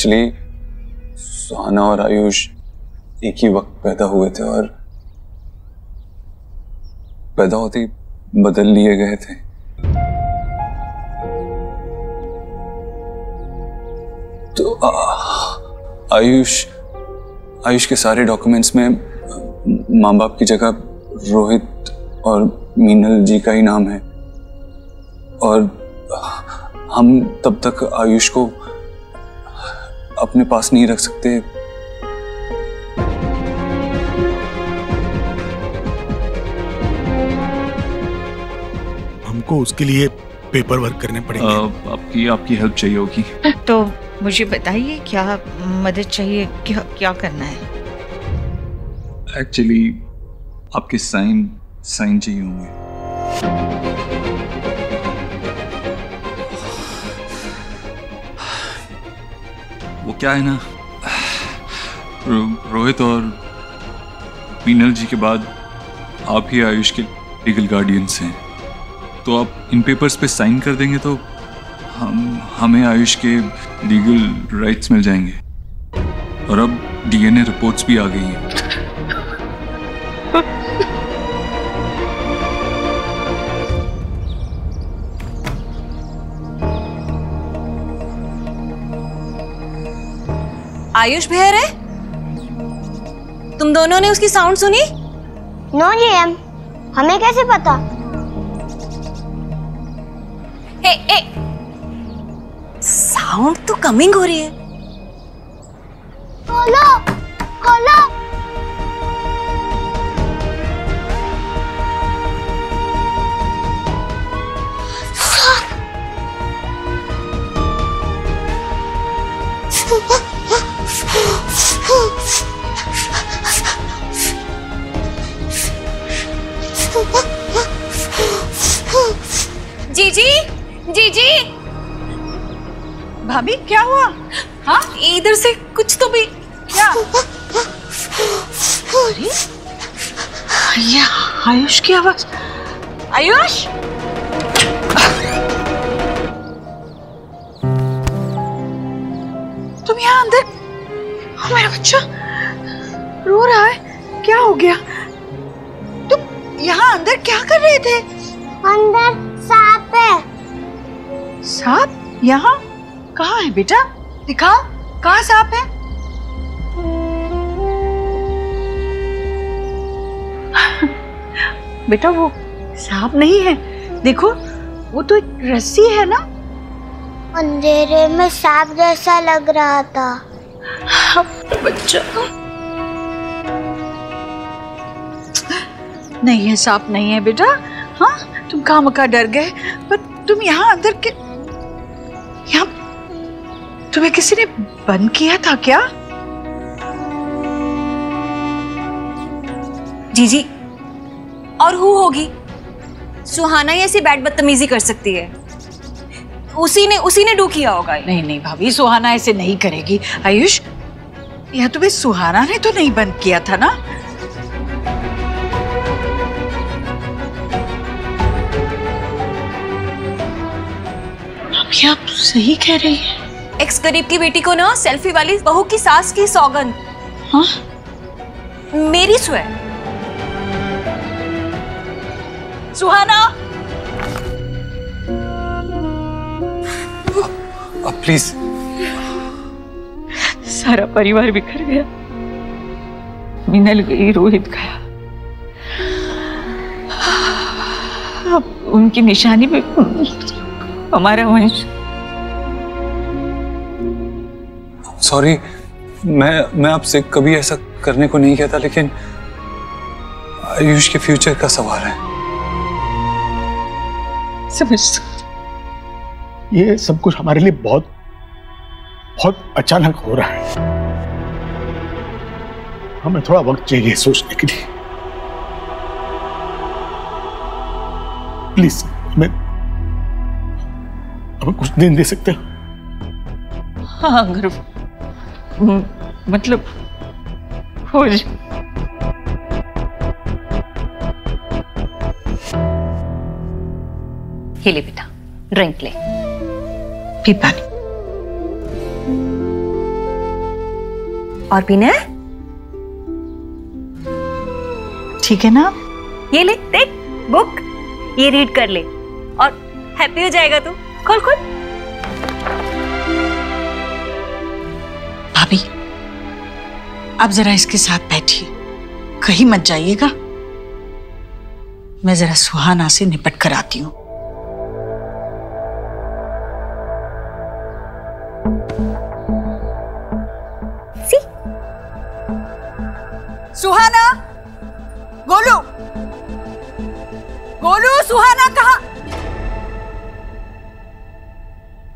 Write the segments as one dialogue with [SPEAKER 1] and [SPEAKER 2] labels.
[SPEAKER 1] Actually सुहाना और आयुष एक ही वक्त पैदा हुए थे और पैदा होते ही बदल लिए गए थे। तो आयुष के सारे डॉक्यूमेंट्स में माँ बाप की जगह रोहित और मीनल जी का ही नाम है और हम तब तक आयुष को अपने पास नहीं रख सकते।
[SPEAKER 2] हमको उसके लिए पेपर वर्क करने पड़ेंगे।
[SPEAKER 1] आपकी हेल्प चाहिए होगी।
[SPEAKER 3] तो मुझे बताइए क्या मदद चाहिए, क्या करना है?
[SPEAKER 1] एक्चुअली आपके साइन चाहिए होंगे। वो क्या है ना, रोहित और मीनल जी के बाद आप ही आयुष के लीगल गार्डियंस हैं, तो आप इन पेपर्स पे साइन कर देंगे तो हमें आयुष के लीगल राइट्स मिल जाएंगे। और अब डीएनए रिपोर्ट्स भी आ गई हैं।
[SPEAKER 4] आयुष बहर है? तुम दोनों ने उसकी साउंड सुनी?
[SPEAKER 5] नो जीएम, हमें कैसे पता?
[SPEAKER 4] साउंड तो कमिंग हो रही है।
[SPEAKER 5] खोलो, खोलो।
[SPEAKER 4] जीजी, जीजी,
[SPEAKER 3] भाभी क्या हुआ?
[SPEAKER 4] हाँ इधर से कुछ तो भी।
[SPEAKER 3] क्या? अरे ये आयुष की आवाज। आयुष, तुम यहाँ अंदर? मेरा बच्चा रो रहा है, क्या हो गया? तुम यहाँ अंदर क्या कर रहे थे?
[SPEAKER 5] अंदर सांप है।
[SPEAKER 3] सांप? यहाँ कहाँ है बेटा? दिखाओ, कहाँ सांप है? बेटा वो सांप नहीं है, देखो वो तो एक रस्सी है ना।
[SPEAKER 5] अंधेरे में सांप जैसा लग रहा था।
[SPEAKER 3] बच्चा नहीं है, सांप नहीं है बेटा। हाँ तुम खामखा डर गए, पर तुम यहाँ अंदर के यहाँ तुम्हें किसी ने बंद किया था क्या?
[SPEAKER 4] जीजी, और हु होगी? सुहाना ही ऐसी बैड बदतमीजी कर सकती है। उसी ने डू किया होगा।
[SPEAKER 3] नहीं नहीं भाभी, सुहाना ऐसे नहीं करेगी। आयुष, यह तुम्हें सुहाना ने तो नहीं बंद किया था ना? भाभी आप सही कह रही है।
[SPEAKER 4] एक्स गरीब की बेटी को ना सेल्फी वाली बहू की सास की सौगंध।
[SPEAKER 3] हाँ?
[SPEAKER 4] मेरी स्वे। सुहाना,
[SPEAKER 1] प्लीज।
[SPEAKER 3] सारा परिवार बिखर गया। मीनल गई, रोहित गया, अब उनकी निशानी पे हमारा वंश।
[SPEAKER 1] सॉरी, मैं आपसे कभी ऐसा करने को नहीं कहता, लेकिन आयुष के फ्यूचर का सवाल है।
[SPEAKER 3] समझ,
[SPEAKER 2] ये सब कुछ हमारे लिए बहुत बहुत अचानक हो रहा है। हमें थोड़ा वक्त चाहिए सोचने के लिए। प्लीज हमें कुछ दिन दे सकते हो?
[SPEAKER 3] हाँ अगर मतलब हो जाए।
[SPEAKER 4] ये ले बेटा, ड्रिंक ले,
[SPEAKER 3] पी पानी।
[SPEAKER 4] और पीना है?
[SPEAKER 3] ठीक है ना?
[SPEAKER 4] ये ले देख बुक, ये रीड कर ले और हैप्पी हो जाएगा तू। खोल खोल।
[SPEAKER 3] भाभी अब जरा इसके साथ बैठिए, कहीं मत जाइएगा। मैं जरा सुहाना से निपट कर आती हूँ। सुहाना, गोलू, गोलू, सुहाना कहाँ?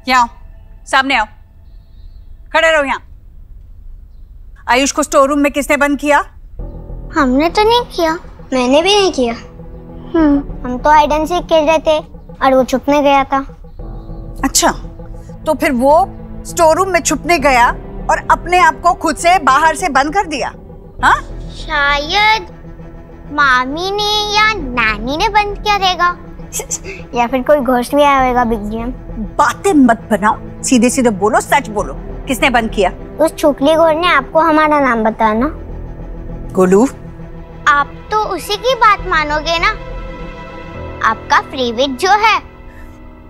[SPEAKER 3] यहाँ आओ, सामने आओ, खड़े रहो यहाँ। आयुष को स्टोर रूम में किसने बंद किया?
[SPEAKER 5] हमने तो नहीं किया। मैंने भी नहीं किया। हम तो हाइड एंड सीक खेल रहे थे और वो छुपने गया था।
[SPEAKER 3] अच्छा, तो फिर वो स्टोर रूम में छुपने गया और अपने आप को खुद से बाहर से बंद कर दिया? हाँ?
[SPEAKER 5] शायद मामी ने या नानी ने बंद किया रहेगा या फिर कोई घोस्ट भी आया होगा बिग गेम।
[SPEAKER 3] बातें मत बनाओ, सीधे सीधे बोलो, सच बोलो, किसने बंद किया?
[SPEAKER 5] उस छुकली घोर ने आपको हमारा नाम बताया ना।
[SPEAKER 3] गोलू,
[SPEAKER 5] आप तो उसी की बात मानोगे ना। आपका फेवरेट जो है।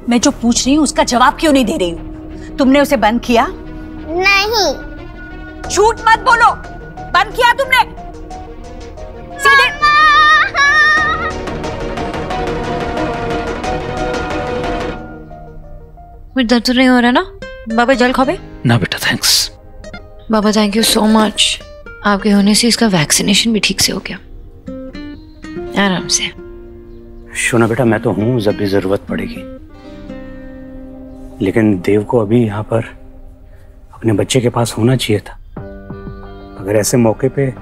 [SPEAKER 3] मैं जो पूछ रही हूँ उसका जवाब क्यों नहीं दे रही हूँ? तुमने उसे बंद किया?
[SPEAKER 5] नहीं।
[SPEAKER 3] झूठ मत बोलो, बंद किया तुमने? सीधे
[SPEAKER 4] मुझे दर्द तो नहीं हो रहा ना? बाबा जल खावे?
[SPEAKER 2] ना बेटा, thanks.
[SPEAKER 6] Baba thank you so much. आपके होने से इसका वैक्सीनेशन भी ठीक से हो गया, आराम से।
[SPEAKER 2] शोना बेटा, मैं तो हूँ जब भी जरूरत पड़ेगी, लेकिन देव को अभी यहाँ पर अपने बच्चे के पास होना चाहिए था। अगर ऐसे मौके पे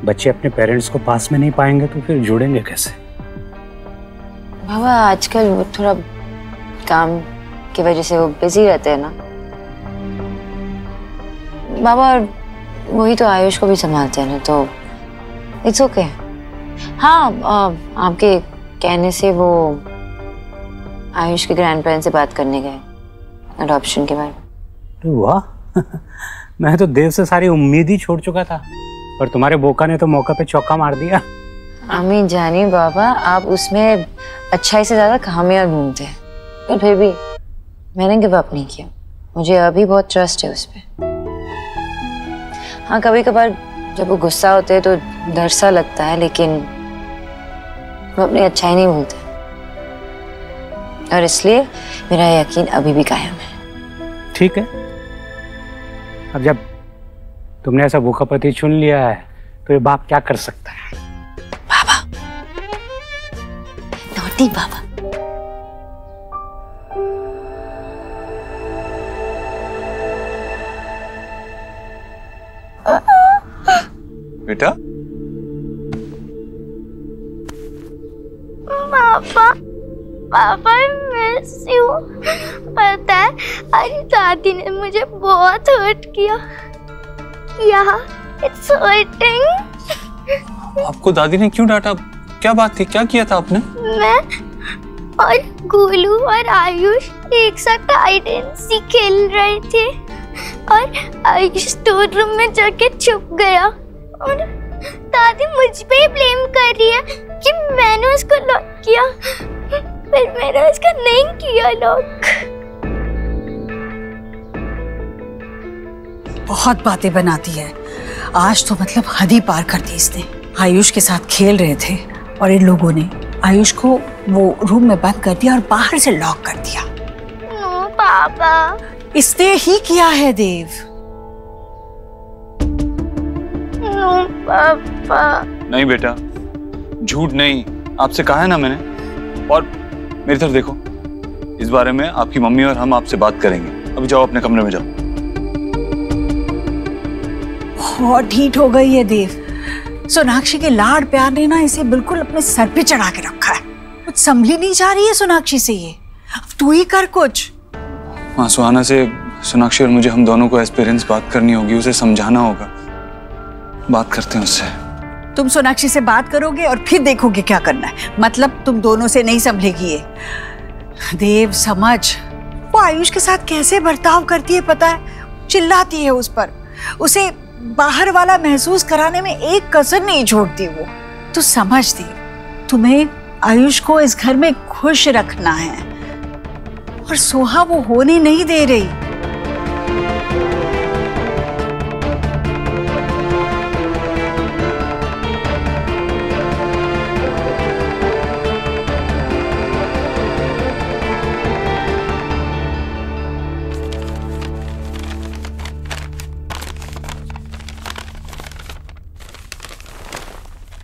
[SPEAKER 2] बच्चे अपने पेरेंट्स को पास में नहीं पाएंगे तो फिर जुड़ेंगे कैसे?
[SPEAKER 6] बाबा आजकल वो थोड़ा काम की वजह से वो बिजी रहते हैं ना बाबा, और वही तो आयुष को भी संभालते हैं ना, तो इट्स ओके। हाँ, आपके कहने से वो आयुष के ग्रैंड पेरेंट्स से बात करने गए अडॉप्शन के बारे में।
[SPEAKER 2] वाह मैं तो देव से सारी उम्मीद ही छोड़ चुका था, पर तुम्हारे बोका ने तो मौका पे चौका मार दिया।
[SPEAKER 6] हमें जानी बाबा, आप उसमें अच्छाई से ज्यादा खामियां ढूंढते हैं, पर फिर भी मैंने गिव अप नहीं किया। मुझे अभी बहुत ट्रस्ट है उस पर। हाँ, कभी कभार जब वो गुस्सा होते हैं तो डर सा लगता है, लेकिन वो अपनी अच्छाई नहीं भूलते, और इसलिए मेरा यकीन अभी भी कायम है।
[SPEAKER 2] ठीक है, अब जब तुमने ऐसा भूखा पति चुन लिया है तो ये बाप क्या कर सकता है?
[SPEAKER 6] बाबा, नॉटी बाबा।
[SPEAKER 1] बेटा,
[SPEAKER 5] पापा, पापा मिस यू। पता है आज दादी ने मुझे बहुत हर्ट किया। It's hurting.
[SPEAKER 1] आपको दादी ने क्यों डांटा? क्या बात थी? क्या किया था आपने?
[SPEAKER 5] मैं और गोलू और आयुष एक साथ हाइड एंड सीक खेल रहे थे और आयुष स्टोर रूम में जाके छुप गया और दादी मुझ पे ही ब्लेम कर रही है कि मैंने उसको लॉक किया, पर मैंने उसका नहीं किया लॉक।
[SPEAKER 3] बहुत बातें बनाती है आज तो, मतलब हद ही पार कर दी इसने। आयुष के साथ खेल रहे थे और इन लोगों ने आयुष को वो रूम में बंद कर दिया और बाहर से लॉक कर दिया।
[SPEAKER 5] नो पापा,
[SPEAKER 3] इसने ही किया है देव।
[SPEAKER 5] नो पापा।
[SPEAKER 1] नहीं बेटा, झूठ नहीं, आपसे कहा है ना मैंने। और मेरी तरफ देखो, इस बारे में आपकी मम्मी और हम आपसे बात करेंगे। अभी जाओ अपने कमरे में जाओ।
[SPEAKER 3] बहुत ढीठ हो गई है देव। सोनाक्षी के लाड प्यार ने ना इसे बिल्कुल अपने सर पे चढ़ा के रखा है। कुछ संभली नहीं जा रही है सोनाक्षी से ये। अब तू ही कर कुछ।
[SPEAKER 1] हाँ, सुहाना से सोनाक्षी और मुझे, हम दोनों को एज पेरेंट्स बात करनी होगी, उसे समझाना होगा। बात करते हैं उससे।
[SPEAKER 3] तुम सोनाक्षी से बात करोगे और फिर देखोगे क्या करना है। मतलब तुम दोनों से नहीं संभलेगी ये। देव समझ, वो आयुष के साथ कैसे बर्ताव करती है पता है? चिल्लाती है उस पर, उसे बाहर वाला महसूस कराने में एक कसर नहीं छोड़ती वो। तू समझ दी, तुम्हें आयुष को इस घर में खुश रखना है और सोहा वो होने नहीं दे रही।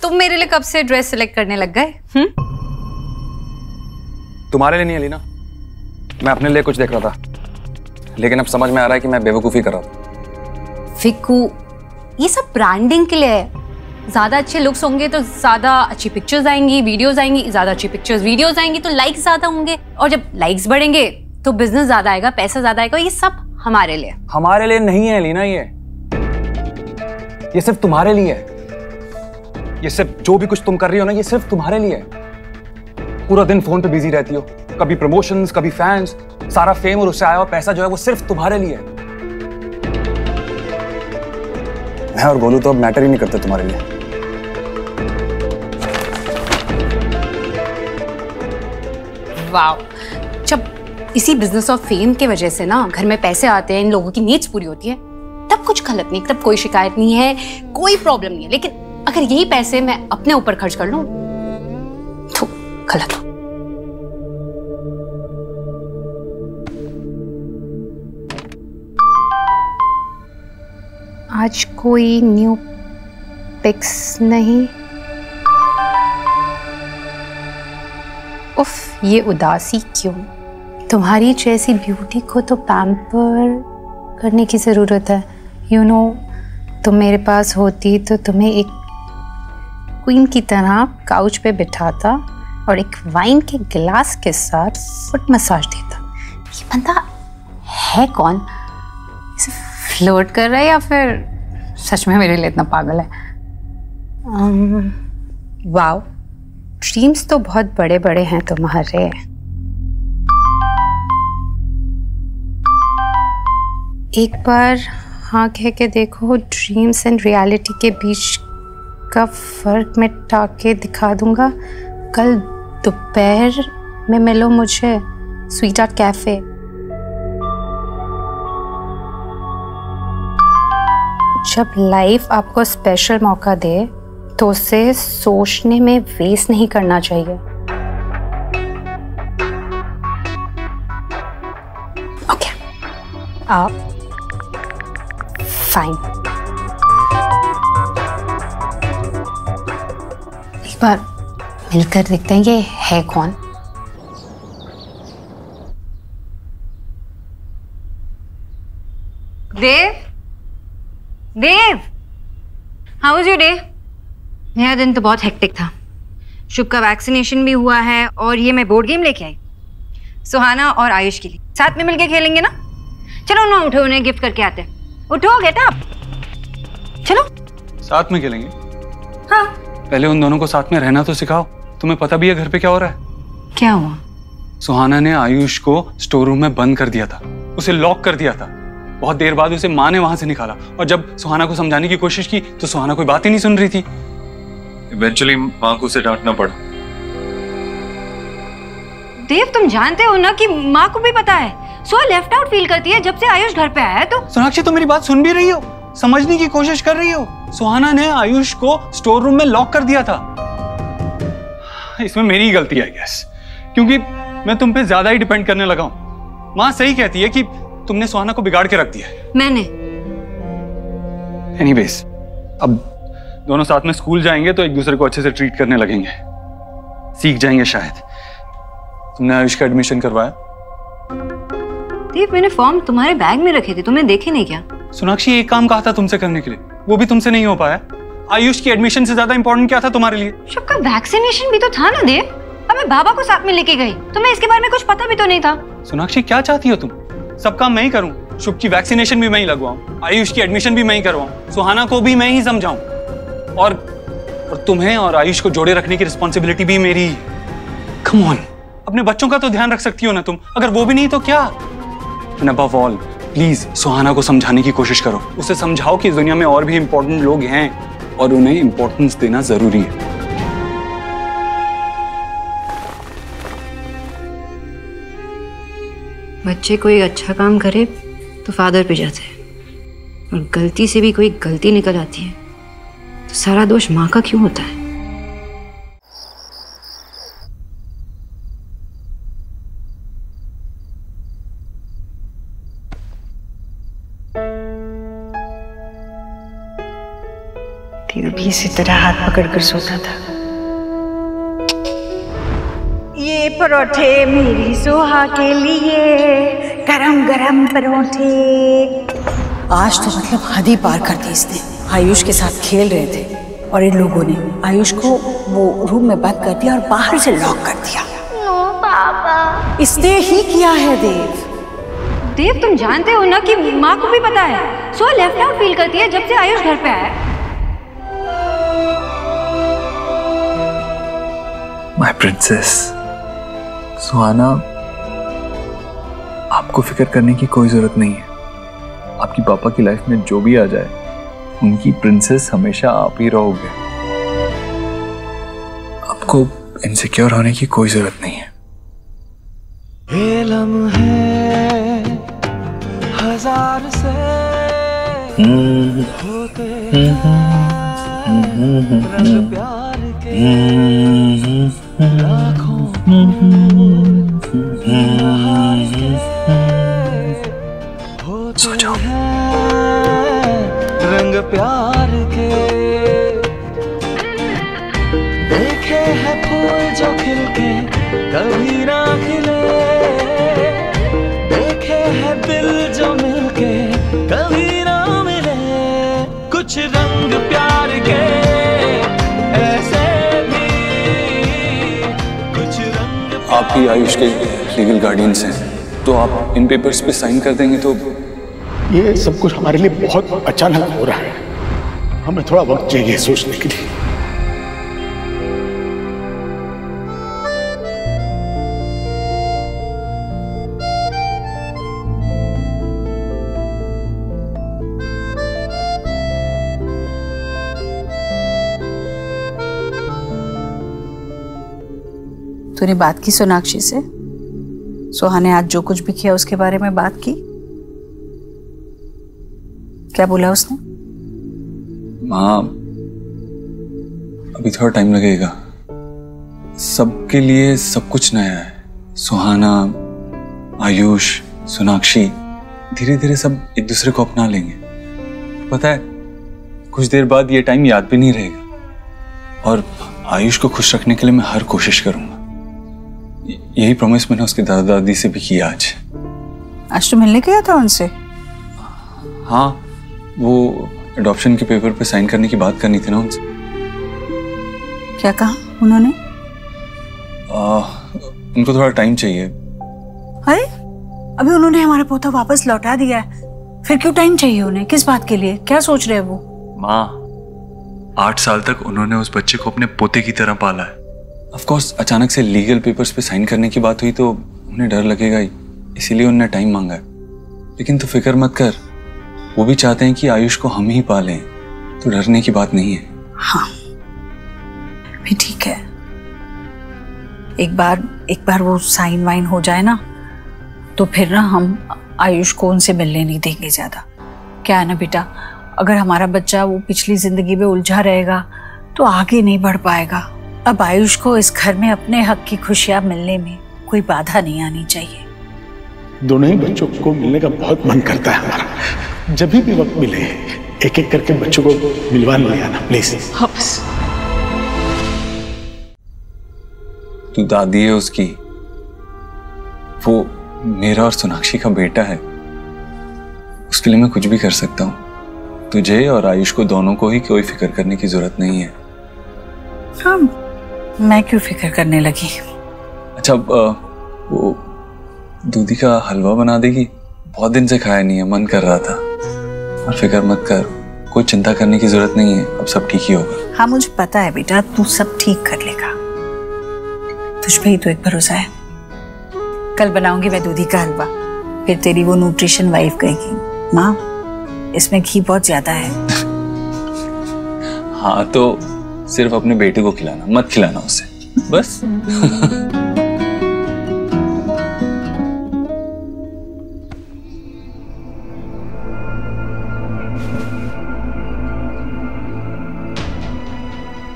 [SPEAKER 7] तुम मेरे लिए कब से ड्रेस सिलेक्ट करने लग गए?
[SPEAKER 8] तुम्हारे लिए नहीं अलीना, मैं अपने लिए कुछ देख रहा था, लेकिन अब समझ में आ रहा है कि मैं बेवकूफी कर रहा था।
[SPEAKER 7] फिकू, ये सब ब्रांडिंग के लिए है। ज्यादा अच्छे लुक्स होंगे तो ज्यादा अच्छी पिक्चर्स आएंगी, वीडियोस आएंगी, ज्यादा अच्छी पिक्चर्स वीडियोस आएंगी तो लाइक्स ज्यादा होंगे, और जब लाइक्स बढ़ेंगे तो बिजनेस ज्यादा आएगा, पैसा ज्यादा आएगा। ये सब हमारे लिए।
[SPEAKER 8] हमारे लिए नहीं है अलीना, ये सिर्फ तुम्हारे लिए है। ये सिर्फ जो भी कुछ तुम कर रही हो ना, ये सिर्फ तुम्हारे लिए है। पूरा दिन फोन पे बिजी रहती हो, कभी प्रमोशंस, कभी फैंस, सारा फेम और उससे आया हुआ पैसा जो है वो सिर्फ तुम्हारे लिए है। मैं और गोलू तो अब मैटर ही नहीं करते तुम्हारे लिए।
[SPEAKER 7] वाओ, जब इसी बिजनेस और फेम के वजह से ना घर में पैसे आते हैं, इन लोगों की नीड्स पूरी होती है, तब कुछ गलत नहीं, तब कोई शिकायत नहीं है, कोई प्रॉब्लम नहीं है। लेकिन अगर यही पैसे मैं अपने ऊपर खर्च कर लूं तो गलत हो। आज कोई न्यू पिक्स नहीं। उफ, ये उदासी क्यों? तुम्हारी जैसी ब्यूटी को तो पैम्पर करने की जरूरत है। यू नो, तुम मेरे पास होती तो तुम्हें एक क्वीन की तरह काउच पे बिठाता और एक वाइन के गिलास के साथ फुट मसाज देता। ये बंदा है कौन? इसे फ्लर्ट कर रहा है या फिर सच में मेरे लिए इतना पागल है? वाओ, ड्रीम्स तो बहुत बड़े बड़े हैं तुम्हारे। एक बार हाँ कह के देखो, ड्रीम्स एंड रियलिटी के बीच का फर्क मैं टाके दिखा दूंगा। कल दोपहर में मिलो मुझे स्वीट आर्ट कैफे। जब लाइफ आपको स्पेशल मौका दे तो उसे सोचने में वेस्ट नहीं करना चाहिए। ओके, आप फाइन। एक बार मिलकर देखते हैं ये है कौन।
[SPEAKER 4] देव, देव, हाउ वाज योर डे? मेरा दिन तो बहुत हेक्टिक था। शुभ का वैक्सीनेशन भी हुआ है और ये मैं बोर्ड गेम लेके आई सुहाना और आयुष के लिए। साथ में मिलके खेलेंगे ना? चलो ना, उठो, उन्हें गिफ्ट करके आते हैं। उठो, गेट अप, चलो
[SPEAKER 1] साथ में खेलेंगे।
[SPEAKER 4] हाँ,
[SPEAKER 1] पहले उन दोनों को साथ में रहना तो सिखाओ। तुम्हें पता भी है घर पे क्या हो रहा है?
[SPEAKER 4] क्या हुआ?
[SPEAKER 1] सुहाना ने आयुष को स्टोर रूम में बंद कर दिया था, उसे लॉक कर दिया था। बहुत देर बाद उसे माँ ने वहां से निकाला और जब सुहाना को समझाने की कोशिश की तो सुहाना कोई बात ही नहीं सुन रही थी। इवेंचुअली माँ को उसे डांटना पड़ा।
[SPEAKER 4] देव, तुम जानते हो ना कि माँ को भी पता है सो लेफ्ट आउट फील करती है जब से आयुष घर पे आया है। तो
[SPEAKER 1] सोनाक्षी, तुम मेरी बात सुन भी रही हो, समझने की कोशिश कर रही हो। सुहाना ने आयुष को स्टोर रूम में लॉक कर दिया था। इसमें मेरी गलती है गैस, क्योंकि मैं तुम पे ज्यादा ही डिपेंड करने लगा हूं। माँ सही कहती है कि तुमने सुहाना को बिगाड़ के रख दिया है।
[SPEAKER 4] मैंने
[SPEAKER 1] एनीवेज, अब दोनों साथ में स्कूल जाएंगे तो एक दूसरे को अच्छे से ट्रीट करने लगेंगे, सीख जाएंगे शायद। तुमने आयुष का एडमिशन करवाया?
[SPEAKER 4] देव, मैंने फॉर्म तुम्हारे बैग में रखे थे, तुमने देखे नहीं क्या?
[SPEAKER 1] सोनाक्षी, एक काम कहा था तुमसे करने के लिए, वो भी तुमसे नहीं हो पाया। आयुष की एडमिशन से ज्यादा इंपॉर्टेंट क्या था तुम्हारे लिए?
[SPEAKER 4] सबका वैक्सीनेशन भी तो था ना देव। अब मैं बाबा को साथ में लेके गई, तुम्हें इसके बारे में कुछ पता भी तो नहीं था।
[SPEAKER 1] सोनाक्षी, क्या चाहती हो तुम? सब काम मैं ही करूं, शुभ की वैक्सीनेशन भी मैं ही लगवाऊं, आयुष की एडमिशन भी मैं ही करवाऊं, सुहाना को भी मैं ही समझाऊं, और तुम्हें और आयुष को जोड़े रखने की रिस्पॉन्सिबिलिटी भी मेरी। कम ऑन, अपने बच्चों का तो ध्यान रख सकती हो ना तुम, अगर वो भी नहीं तो क्या? And above all,
[SPEAKER 8] प्लीज सुहाना को समझाने की कोशिश करो। उसे समझाओ कि इस दुनिया में और भी इंपॉर्टेंट लोग हैं और उन्हें इंपॉर्टेंस देना जरूरी है।
[SPEAKER 4] बच्चे कोई अच्छा काम करे तो फादर पे जाते हैं, और गलती से भी कोई गलती निकल आती है तो सारा दोष माँ का क्यों होता है?
[SPEAKER 3] देव भी इसी तरह हाथ पकड़कर सोता था। ये परोठे मेरी सोहा के लिए, गरम गरम परोठे। आज तो मतलब हद ही पार कर दी इसने। आयुष के साथ खेल रहे थे और इन लोगों ने आयुष को वो रूम में बंद कर दिया और बाहर से लॉक कर दिया।
[SPEAKER 5] नो पापा,
[SPEAKER 3] इसने ही किया है देव।
[SPEAKER 4] देव तुम जानते हो ना कि माँ को भी पता है, सो लेफ्ट आउट फील करती है जब से आयुष घर पे आया।
[SPEAKER 1] माय प्रिंसेस सुहाना, आपको फिक्र करने की कोई जरूरत नहीं है। आपकी पापा की लाइफ में जो भी आ जाए, उनकी प्रिंसेस हमेशा आप ही रहोगे। आपको इनसिक्योर होने की कोई जरूरत नहीं है।
[SPEAKER 9] ये लम्हे हजार से होते रंग प्यार के लाखों
[SPEAKER 1] सो जाओ।
[SPEAKER 9] रंग प्यार के देखे हैं फूल जो खिलके कभी ना खिले, देखे हैं दिल जो मिलके कभी ना मिले। कुछ रंग प्यार के ऐसे भी, कुछ रंग।
[SPEAKER 1] आप ही आयुष के लीगल गार्डियंस हैं, तो आप इन पेपर्स पे साइन कर देंगे तो।
[SPEAKER 2] ये सब कुछ हमारे लिए बहुत अचानक हो रहा है, हमें थोड़ा वक्त चाहिए सोचने के लिए।
[SPEAKER 3] तूने बात की सोनाक्षी से? सोहा ने आज जो कुछ भी किया उसके बारे में बात की? क्या बोला उसने?
[SPEAKER 1] माँ, अभी थोड़ा टाइम लगेगा। सबके लिए सब कुछ नया है। सुहाना, आयुष, सोनाक्षी धीरे धीरे सब एक दूसरे को अपना लेंगे। पता है, कुछ देर बाद ये टाइम याद भी नहीं रहेगा। और आयुष को खुश रखने के लिए मैं हर कोशिश करूंगा। यही प्रॉमिस मैंने उसके दादा दादी से भी किया आज।
[SPEAKER 3] तो मिलने गया था उनसे?
[SPEAKER 1] हाँ, वो अडॉप्शन के पेपर पे साइन करने की बात करनी थी ना उनसे।
[SPEAKER 3] क्या कहा उन्होंने?
[SPEAKER 1] उनको थोड़ा टाइम चाहिए।
[SPEAKER 3] अरे अभी उन्होंने हमारा पोता वापस लौटा दिया है, फिर क्यों टाइम चाहिए उन्हें? किस बात के लिए? क्या सोच रहे हैं वो?
[SPEAKER 1] माँ, 8 साल तक उन्होंने उस बच्चे को अपने पोते की तरह पाला है। ऑफ कोर्स अचानक से लीगल पेपर्स पे साइन करने की बात हुई तो उन्हें डर लगेगा ही, इसीलिए उन्होंने टाइम मांगा है। लेकिन तू फिक्र मत कर, वो भी चाहते हैं कि आयुष को हम ही पालें, तो डरने की बात नहीं है।
[SPEAKER 3] हाँ भी ठीक है। एक बार वो साइन वाइन हो जाए ना, तो फिर ना हम आयुष को उनसे मिलने नहीं देंगे ज्यादा। क्या है ना बेटा, अगर हमारा बच्चा वो पिछली जिंदगी में उलझा रहेगा तो आगे नहीं बढ़ पाएगा। अब आयुष को इस घर में अपने हक की खुशियां मिलने में कोई बाधा नहीं आनी चाहिए।
[SPEAKER 2] दोनों ही बच्चों को मिलने का बहुत मन करता है हमारा। जब भी वक्त मिले एक एक करके बच्चों को मिलवा ले आना प्लीज।
[SPEAKER 3] हाँ बस।
[SPEAKER 1] तू दादी है उसकी, वो मेरा और सोनाक्षी का बेटा है। उसके लिए मैं कुछ भी कर सकता हूँ। तुझे और आयुष को दोनों को ही कोई फिक्र करने की जरूरत नहीं है।
[SPEAKER 3] हाँ, मैं क्यों फिक्र करने लगी?
[SPEAKER 1] अच्छा, वो दूधी का हलवा बना देगी? बहुत दिन से खाया नहीं है, मन कर रहा था। और फिक्र मत कर, कोई चिंता करने की जरूरत नहीं है, अब सब ठीक ही होगा।
[SPEAKER 3] हाँ मुझे पता है बेटा, तू सब ठीक कर लेगा। तुझ पे ही तो एक भरोसा है। कल बनाऊंगी मैं दूधी का हलवा, फिर तेरी वो न्यूट्रिशन वाइफ कहेगी माँ इसमें घी बहुत ज्यादा है।
[SPEAKER 1] हाँ तो सिर्फ अपने बेटे को खिलाना, मत खिलाना उसे बस।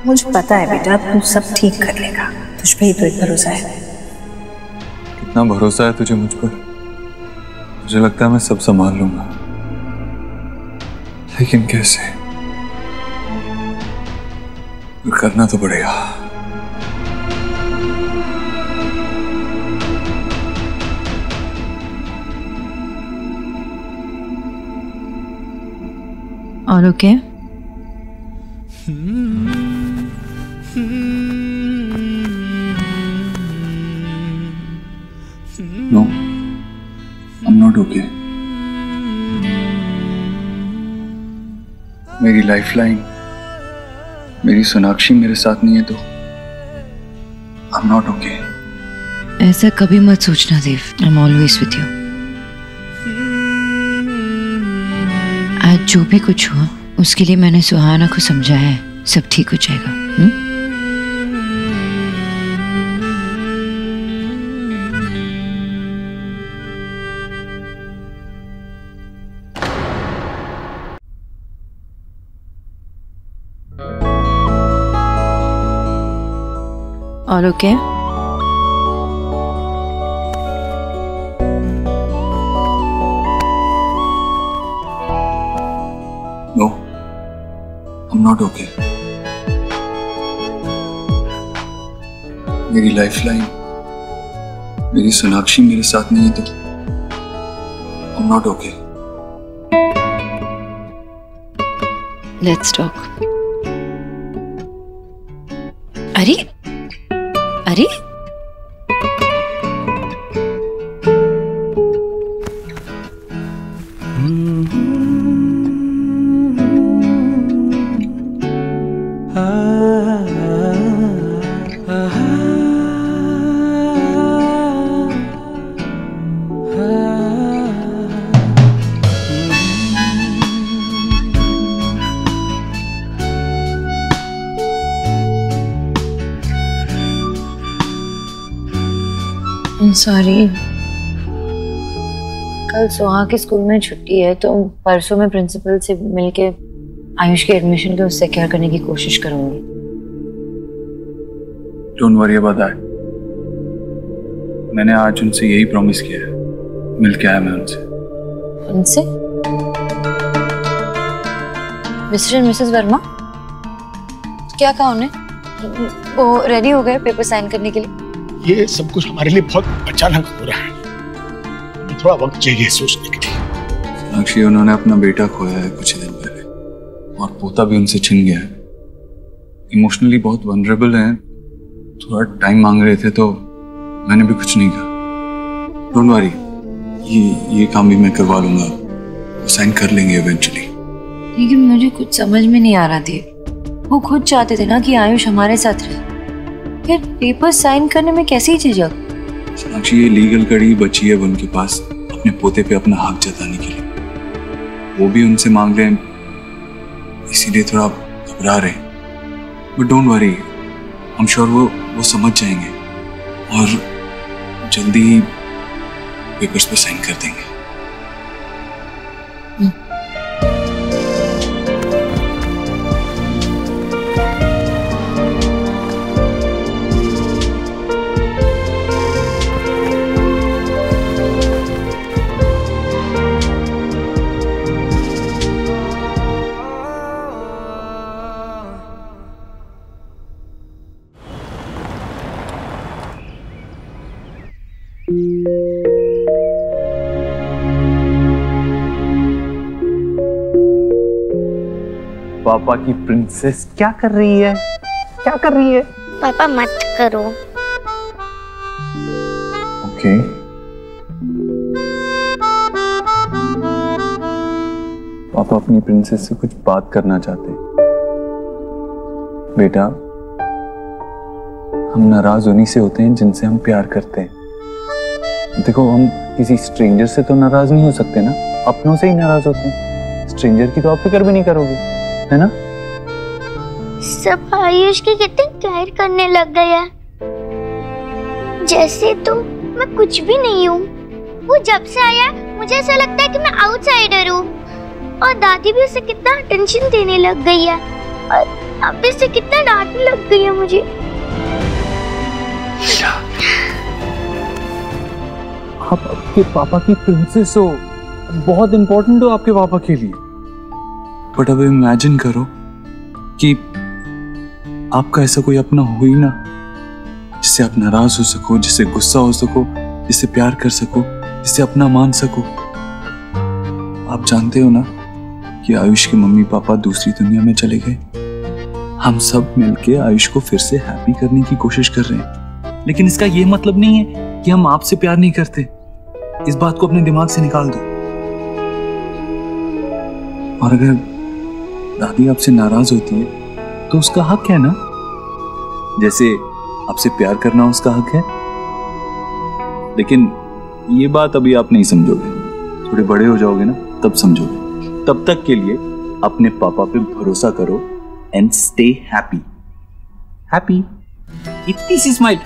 [SPEAKER 3] मुझे पता है बेटा तू सब ठीक कर लेगा, तुझ पे ही तो एक भरोसा है।
[SPEAKER 1] कितना भरोसा है तुझे मुझ पर? मुझे लगता है मैं सब संभाल लूंगा, लेकिन कैसे? करना तो पड़ेगा।
[SPEAKER 6] और okay?
[SPEAKER 1] No, I'm not okay. मेरी लाइफलाइन, मेरी सोनाक्षी मेरे साथ नहीं है तो I'm not okay.
[SPEAKER 6] ऐसा कभी मत सोचना देव, I'm always with you. आज जो भी कुछ हुआ उसके लिए मैंने सुहाना को समझाया है, सब ठीक हो जाएगा। और okay?
[SPEAKER 1] No, I'm not okay. मेरी लाइफलाइन, मेरी सोनाक्षी मेरे साथ नहीं है तो I'm not okay.
[SPEAKER 6] Let's talk. अरे अरे सॉरी, कल सुहा के स्कूल में छुट्टी है तो परसों मैं प्रिंसिपल से मिलके आयुष के एडमिशन को सिक्योर करने की कोशिश करूंगी।
[SPEAKER 1] Don't worry about that. मैंने आज उनसे यही प्रॉमिस किया है, मिल के आया मैं उनसे।
[SPEAKER 6] उनसे? Mister and Mrs Verma? क्या कहा उन्हें? वो रेडी हो गए पेपर साइन करने के लिए?
[SPEAKER 10] ये सब कुछ हमारे लिए बहुत अचानक हो रहा है, हमें थोड़ा वक्त चाहिए सोचने के लिए।
[SPEAKER 1] सोनाक्षी, उन्होंने अपना बेटा खोया है कुछ दिन पहले और पोता भी उनसे छिन गया है। इमोशनली बहुत वनरेबल हैं, थोड़ा टाइम मांग रहे थे तो मैंने भी कुछ नहीं कहा। डोंट वरी, ये काम भी मैं करवा लूंगा, वो साइन कर लेंगे इवेंचुअली।
[SPEAKER 6] लेकिन मुझे कुछ समझ में नहीं आ रहा थी, वो खुद चाहते थे ना कि आयुष हमारे साथ रहे, फिर पेपर साइन करने में कैसी झिझक?
[SPEAKER 1] सोनाक्षी, ये लीगल कड़ी बची है उनके पास अपने पोते पे अपना हक जताने के लिए। वो भी उनसे मांग रहे हैं, इसीलिए थोड़ा घबरा रहे हैं। But don't worry, I am sure वो समझ जाएंगे और जल्दी ही पेपर्स पे साइन कर देंगे।
[SPEAKER 8] पापा की प्रिंसेस क्या कर रही है? क्या कर रही है?
[SPEAKER 5] पापा मत करो।
[SPEAKER 1] ओके। पापा अपनी प्रिंसेस से कुछ बात करना चाहते हैं। बेटा, हम नाराज उन्हीं से होते हैं जिनसे हम प्यार करते हैं। देखो, हम
[SPEAKER 8] किसी स्ट्रेंजर से तो नाराज नहीं हो सकते ना, अपनों से ही नाराज होते हैं। स्ट्रेंजर की तो आप फिक्र भी नहीं करोगे, है ना?
[SPEAKER 5] सब आयुष की कितनी केयर करने लग गया है, जैसे तो मैं कुछ भी नहीं हूँ। वो जब से आया मुझे ऐसा लगता है कि मैं आउटसाइडर हूँ। और दादी भी उसे कितना अटेंशन देने लग गई है और अब भी उसे कितना डांटने लग गई है मुझे।
[SPEAKER 1] आप आपके पापा की प्रिंसेस हो, बहुत इंपॉर्टेंट हो आपके पापा के लिए। बट अब इमेजिन करो कि आपका ऐसा कोई अपना हो ही ना, जिससे आप नाराज हो सको, जिससे गुस्सा हो सको, जिससे प्यार कर सको, जिससे अपना मान सको। आप जानते हो ना कि आयुष के मम्मी पापा दूसरी दुनिया में चले गए। हम सब मिलके आयुष को फिर से हैप्पी करने की कोशिश कर रहे हैं, लेकिन इसका ये मतलब नहीं है कि हम आपसे प्यार नहीं करते। इस बात को अपने दिमाग से निकाल दो। और अगर दादी आपसे नाराज होती है तो उसका हक है ना, जैसे आपसे प्यार करना उसका हक है। लेकिन ये बात अभी आप नहीं समझोगे, थोड़े बड़े हो जाओगे ना तब समझोगे। तब तक के लिए अपने पापा पे भरोसा करो एंड स्टे हैप्पी। हैप्पी। इतनी सी स्माइल,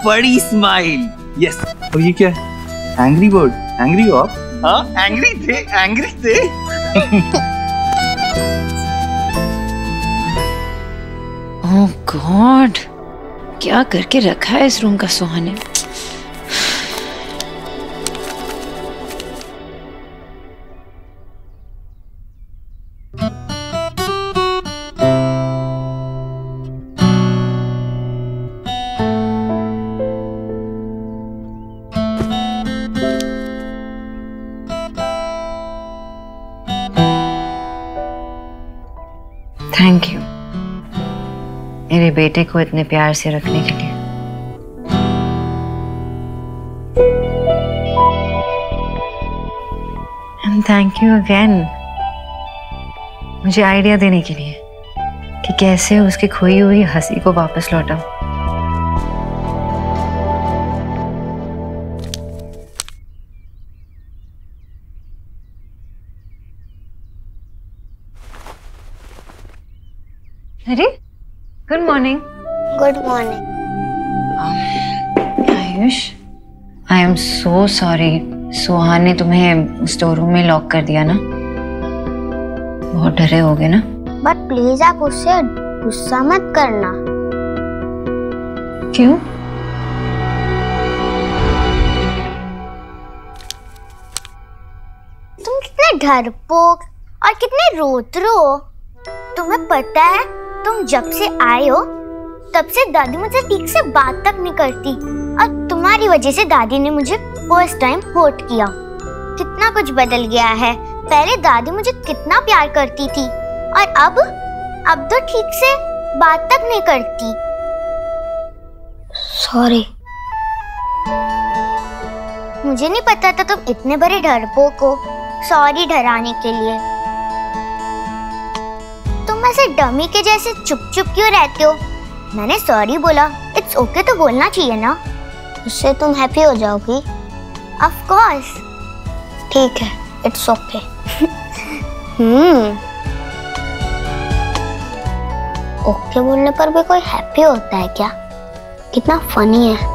[SPEAKER 1] बड़ी स्माइल। यस। और ये क्या है? Angry bird. एंग्री हो आप? हाँ, एंग्री थे, एंग्री थे।
[SPEAKER 6] ओह गॉड, क्या करके रखा है इस रूम का सोहा ने। थैंक यू मेरे बेटे को इतने प्यार से रखने के लिए। एंड थैंक यू अगेन मुझे आइडिया देने के लिए कि कैसे उसकी खोई हुई हंसी को वापस लौटाऊं। अरे good morning.
[SPEAKER 5] Good morning.
[SPEAKER 6] Ayush, I am so sorry, Soha ने तुम्हें स्टोर रूम में लॉक कर दिया ना। बहुत डरे होगे ना।
[SPEAKER 5] बट प्लीज आप उससे गुस्सा मत करना।
[SPEAKER 6] क्यों?
[SPEAKER 5] तुम कितने डरपोक और कितने रोतरू हो। तुम्हें पता है तुम जब से आए हो तब से दादी मुझसे ठीक से बात तक नहीं करती और तुम्हारी वजह से दादी ने मुझे फर्स्ट टाइम हर्ट किया। कितना कुछ बदल गया है। पहले दादी मुझे कितना प्यार करती थी और अब तो ठीक से बात तक नहीं करती। सॉरी। मुझे नहीं पता था तुम इतने बड़े डरपोक हो सॉरी डराने के लिए। तुम ऐसे डमी के जैसे चुप चुप क्यों रहते हो? मैंने सॉरी बोला, इट्स ओके तो बोलना चाहिए ना। उससे तुम हैप्पी हो जाओगी। Of course. ठीक है, इट्स ओके। ओके बोलने पर भी कोई हैप्पी होता है क्या? कितना फनी है।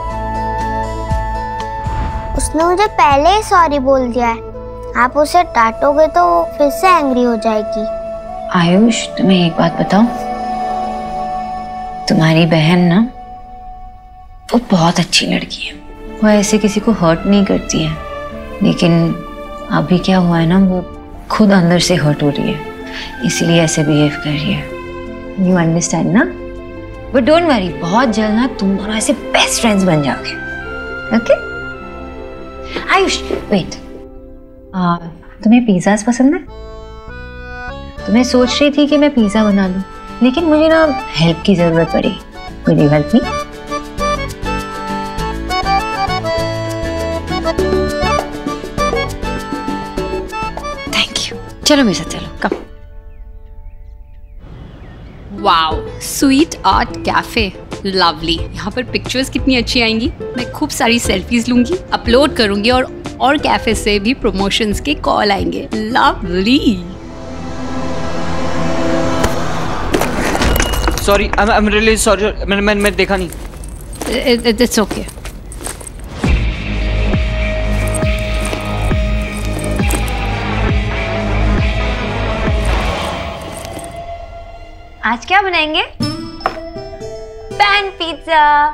[SPEAKER 5] उसने मुझे पहले ही सॉरी बोल दिया है। आप उसे डांटोगे तो वो फिर से एंग्री हो जाएगी।
[SPEAKER 6] आयुष, तुम्हें एक बात बताऊं, तुम्हारी बहन ना वो बहुत अच्छी लड़की है। वो ऐसे किसी को हर्ट नहीं करती है, लेकिन अभी क्या हुआ है ना, वो खुद अंदर से हर्ट हो रही है, इसलिए ऐसे बिहेव कर रही है। यू अंडरस्टैंड ना? बट डोंट वरी, बहुत जल्द ना तुम दोनों ऐसे बेस्ट फ्रेंड्स बन जाओगे। ओके? आयुष वेट, तुम्हें पिज़्ज़ास पसंद है? तो मैं सोच रही थी कि मैं पिज़्ज़ा बना लूं, लेकिन मुझे ना हेल्प की जरूरत पड़ी। Will you help me? Thank you. चलो मेरे साथ चलो, come.
[SPEAKER 7] Wow, sweet art cafe, lovely. यहाँ पर पिक्चर्स कितनी अच्छी आएंगी। मैं खूब सारी सेल्फीज लूंगी, अपलोड करूंगी और कैफे से भी प्रमोशंस के कॉल आएंगे। Lovely.
[SPEAKER 11] Sorry, I am really sorry, मैं देखा नहीं।
[SPEAKER 7] It's okay.
[SPEAKER 6] आज क्या बनाएंगे? Pan pizza.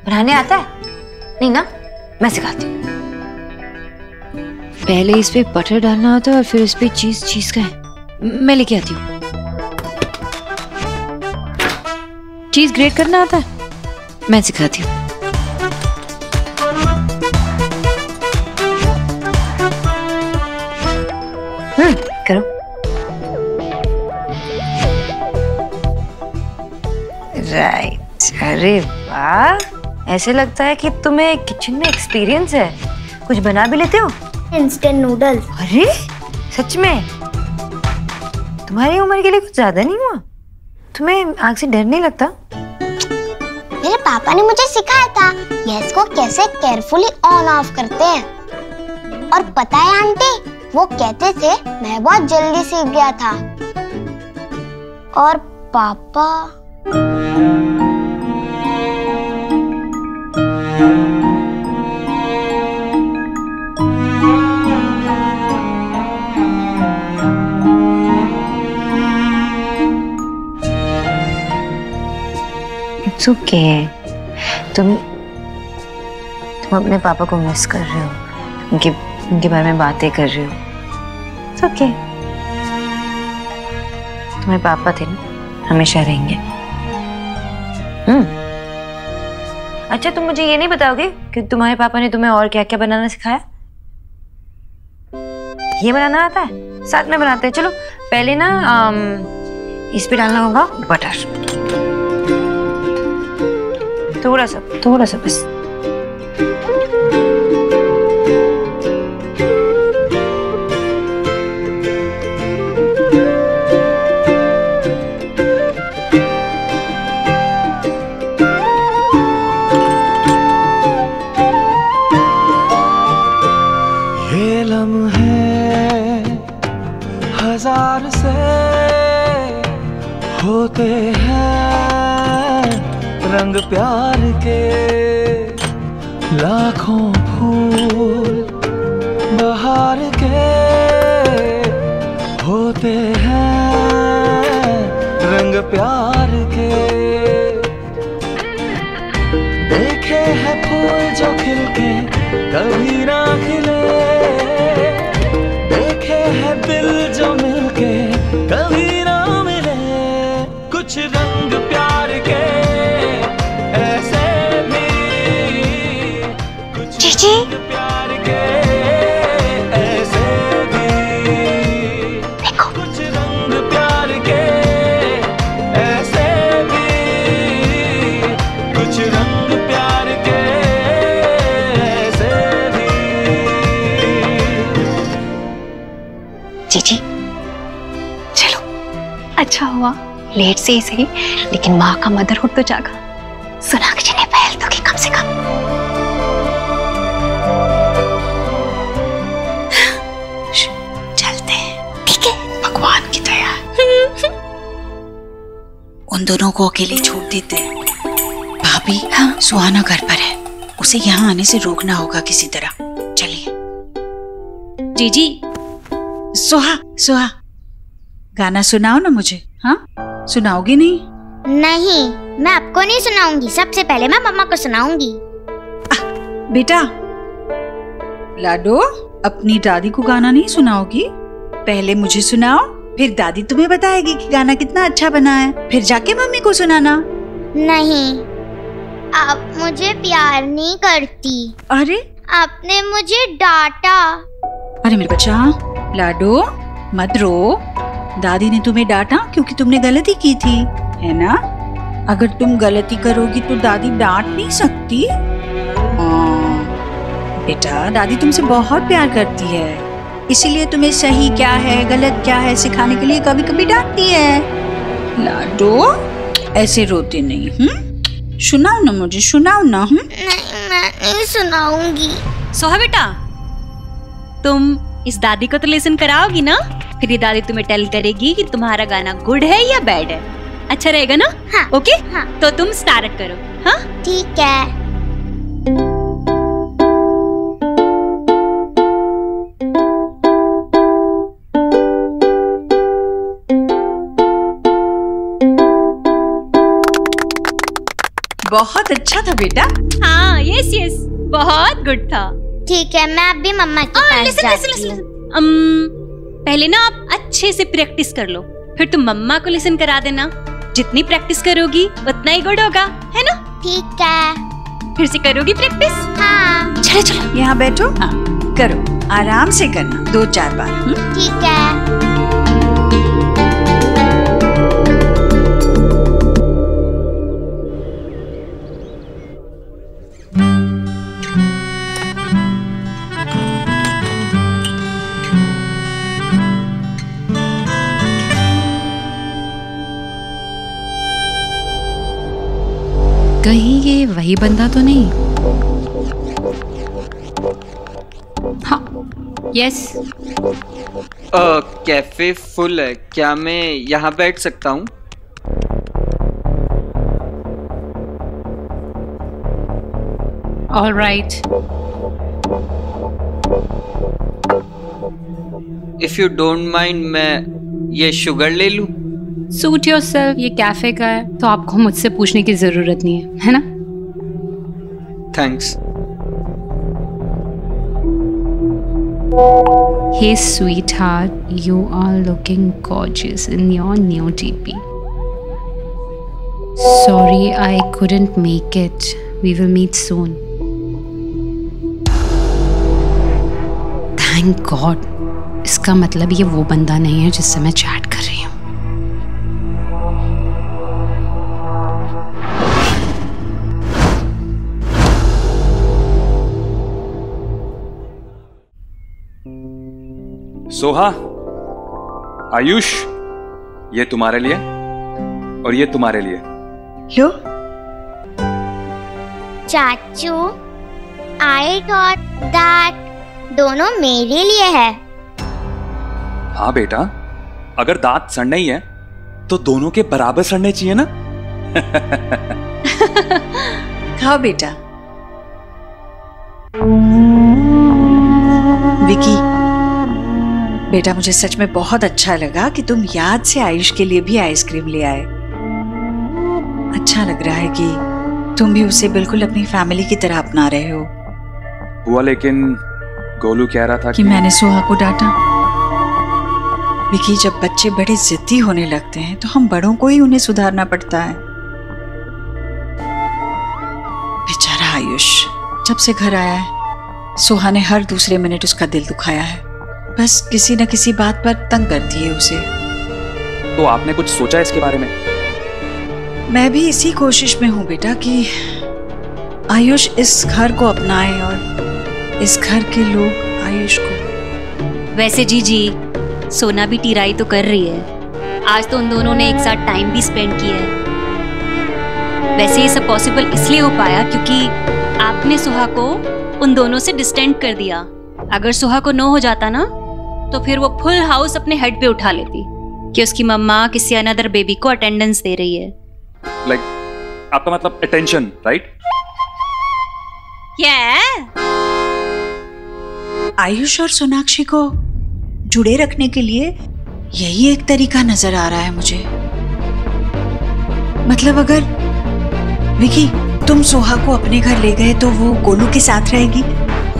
[SPEAKER 6] बनाने आता है? नहीं ना, मैं सिखाती हूँ। पहले इस पे बटर डालना होता है और फिर इस पे चीज का है। मैं लेके आती हूँ। चीज ग्रेट करना आता है? मैं सिखाती हूँ। करो। राइट। अरे वाह, ऐसे लगता है कि तुम्हें किचन में एक्सपीरियंस है। कुछ बना भी लेते हो?
[SPEAKER 5] Instant noodles.
[SPEAKER 6] अरे सच में? तुम्हारी उम्र के लिए कुछ ज्यादा नहीं हुआ? तुम्हें आग से डर नहीं लगता?
[SPEAKER 5] मेरे पापा ने मुझे सिखाया था गैस को कैसे केयरफुली ऑन ऑफ करते हैं। और पता है आंटी, वो कहते थे मैं बहुत जल्दी सीख गया था। और पापा
[SPEAKER 6] इट्स ओके। तुम अपने पापा को मिस कर रहे हो, उनके बारे में बातें कर रहे हो। It's okay. तुम्हारे पापा थे ना, हमेशा रहेंगे। अच्छा, तुम मुझे ये नहीं बताओगे कि तुम्हारे पापा ने तुम्हें और क्या क्या बनाना सिखाया? ये बनाना आता है? साथ में बनाते हैं। चलो पहले ना इस पे डालना होगा बटर, थोड़ा सा बस।
[SPEAKER 9] ये लम्हे हजार से होते हैं, रंग प्यार के लाखों फूल बहार के होते हैं, रंग प्यार के। देखे हैं फूल जो खिल के कभी ना खिले, देखे हैं दिल जो मिलके कभी ना मिले। कुछ रंग प्यार के ऐसे भी, कुछ रंग प्यार के ऐसे भी, कुछ रंग प्यार के ऐसे भी, कुछ रंग प्यार के ऐसे भी।
[SPEAKER 3] जीजी चलो, अच्छा हुआ लेट से ही सही, लेकिन माँ का मदरहुड तो जागा। सोनाक्षी ने पहल तो की कम से कम। चलते हैं, ठीक है? भगवान की दया। उन दोनों को अकेले छोड़ देते हैं। भाभी, हाँ? सुहाना घर पर है, उसे यहाँ आने से रोकना होगा किसी तरह। चलिए। जीजी, सुहा गाना सुनाओ ना मुझे। हाँ, सुनाओगी नहीं?
[SPEAKER 5] नहीं, मैं आपको नहीं सुनाऊंगी। सबसे पहले मैं मम्मा को सुनाऊंगी।
[SPEAKER 3] बेटा लाडो, अपनी दादी को गाना नहीं सुनाओगी? पहले मुझे सुनाओ, फिर दादी तुम्हें बताएगी कि गाना कितना अच्छा बना है, फिर जाके मम्मी को सुनाना।
[SPEAKER 5] नहीं, आप मुझे प्यार नहीं करती।
[SPEAKER 3] अरे
[SPEAKER 5] आपने मुझे डांटा।
[SPEAKER 3] अरे मेरे बच्चा लाडो, मत रो। दादी ने तुम्हें डांटा क्योंकि तुमने गलती की थी, है ना? अगर तुम गलती करोगी तो दादी डांट नहीं सकती। बेटा, दादी तुमसे बहुत प्यार करती है, इसीलिए तुम्हें सही क्या है गलत क्या है सिखाने के लिए कभी कभी डांटती है। लाडो ऐसे रोते नहीं। सुनाओ ना मुझे, सुनाओ ना।
[SPEAKER 5] नहीं, मैं नहीं सुनाऊंगी।
[SPEAKER 12] सोहा बेटा, तुम इस दादी को तो लेसन कराओगी ना? फिर ये दादी तुम्हें टेल करेगी कि तुम्हारा गाना गुड है या बैड है। अच्छा रहेगा ना?
[SPEAKER 5] हाँ,
[SPEAKER 12] ओके
[SPEAKER 5] हाँ।
[SPEAKER 12] तो तुम स्टार्ट करो। हाँ
[SPEAKER 5] ठीक है।
[SPEAKER 3] बहुत अच्छा था बेटा।
[SPEAKER 12] हाँ यस यस, बहुत गुड था।
[SPEAKER 5] ठीक है, मैं अभी मम्मा के पास जाती हूँ।
[SPEAKER 12] पहले ना आप अच्छे से प्रैक्टिस कर लो, फिर तुम मम्मा को लिसन करा देना। जितनी प्रैक्टिस करोगी उतना ही गुड होगा, है ना?
[SPEAKER 5] ठीक है।
[SPEAKER 12] फिर से करोगी प्रैक्टिस?
[SPEAKER 5] हाँ।
[SPEAKER 12] चलो चलो
[SPEAKER 3] यहाँ बैठो। हाँ करो, आराम से करना 2-4 बार।
[SPEAKER 5] ठीक है।
[SPEAKER 7] कहीं ये वही बंदा तो नहीं? हाँ यस।
[SPEAKER 11] कैफे फुल है, क्या मैं यहाँ बैठ सकता हूँ?
[SPEAKER 7] All right.
[SPEAKER 11] If you don't mind, मैं ये शुगर ले लूँ?
[SPEAKER 7] सूट योरसेल्फ, ये कैफे का है तो आपको मुझसे पूछने की जरूरत नहीं है ना?
[SPEAKER 11] Thanks.
[SPEAKER 7] Hey sweetheart, you are looking gorgeous in your new DP. Sorry, I couldn't make it. We will meet soon. Thank God. इसका मतलब ये वो बंदा नहीं है जिससे मैं चैट कर रही हूँ।
[SPEAKER 8] सोहा, आयुष, ये तुम्हारे लिए और ये तुम्हारे लिए।
[SPEAKER 3] लो।
[SPEAKER 5] चाचू, आई थॉट दैट दोनों मेरे लिए है।
[SPEAKER 8] हाँ बेटा, अगर दांत सड़ने ही है तो दोनों के बराबर सड़ने चाहिए ना।
[SPEAKER 3] खाओ बेटा। विकी बेटा, मुझे सच में बहुत अच्छा लगा कि तुम याद से आयुष के लिए भी आइसक्रीम ले आए। अच्छा लग रहा है कि तुम भी उसे बिल्कुल अपनी फैमिली की तरह अपना रहे हो।
[SPEAKER 8] हुआ, लेकिन गोलू कह रहा था
[SPEAKER 3] कि मैंने सोहा को डांटा। विकी, जब बच्चे बड़े जिद्दी होने लगते हैं तो हम बड़ों को ही उन्हें सुधारना पड़ता है। बेचारा आयुष जब से घर आया है, सोहा ने हर दूसरे मिनट उसका दिल दुखाया है। बस किसी न किसी बात पर तंग करती है उसे।
[SPEAKER 8] तो आपने कुछ सोचा इसके बारे में?
[SPEAKER 3] मैं भी इसी कोशिश में हूँ बेटा कि आयुष इस घर को अपनाए और इस घर के लोग आयुष को।
[SPEAKER 12] वैसे जी सोना भी टीराई तो कर रही है। आज तो उन दोनों ने एक साथ टाइम भी स्पेंड किया है। वैसे ये सब पॉसिबल इसलिए हो पाया क्योंकि आपने सुहा को उन दोनों से डिस्टेंट कर दिया। अगर सुहा को नो हो जाता ना तो फिर वो फुल हाउस अपने हेड पे उठा लेती कि उसकी मम्मा किसी अनदर बेबी को अटेंडेंस दे रही है।
[SPEAKER 8] लाइक आपका मतलब अटेंशन, राइट?
[SPEAKER 3] आयुष और सोनाक्षी को जुड़े रखने के लिए यही एक तरीका नजर आ रहा है मुझे। मतलब अगर विकी तुम सोहा को अपने घर ले गए तो वो गोलू के साथ रहेगी,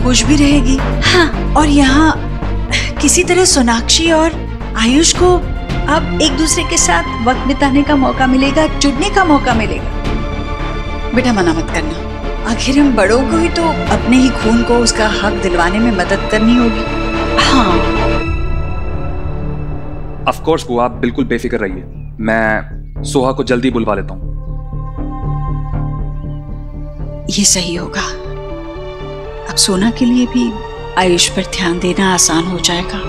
[SPEAKER 3] खुश भी रहेगी। हाँ, और यहाँ किसी तरह सोनाक्षी और आयुष को अब एक दूसरे के साथ वक्त बिताने का मौका मिलेगा, जुड़ने का मौका मिलेगा। बेटा मना मत करना, आखिर हम बड़ों को ही तो अपने ही खून को उसका हक दिलवाने में मदद करनी होगी। हाँ
[SPEAKER 8] ऑफ कोर्स बुआ, आप बिल्कुल बेफिक्र रहिए। मैं सोहा को जल्दी बुलवा लेता हूँ।
[SPEAKER 3] ये सही होगा। अब सोना के लिए भी आयुष पर ध्यान देना आसान हो जाएगा।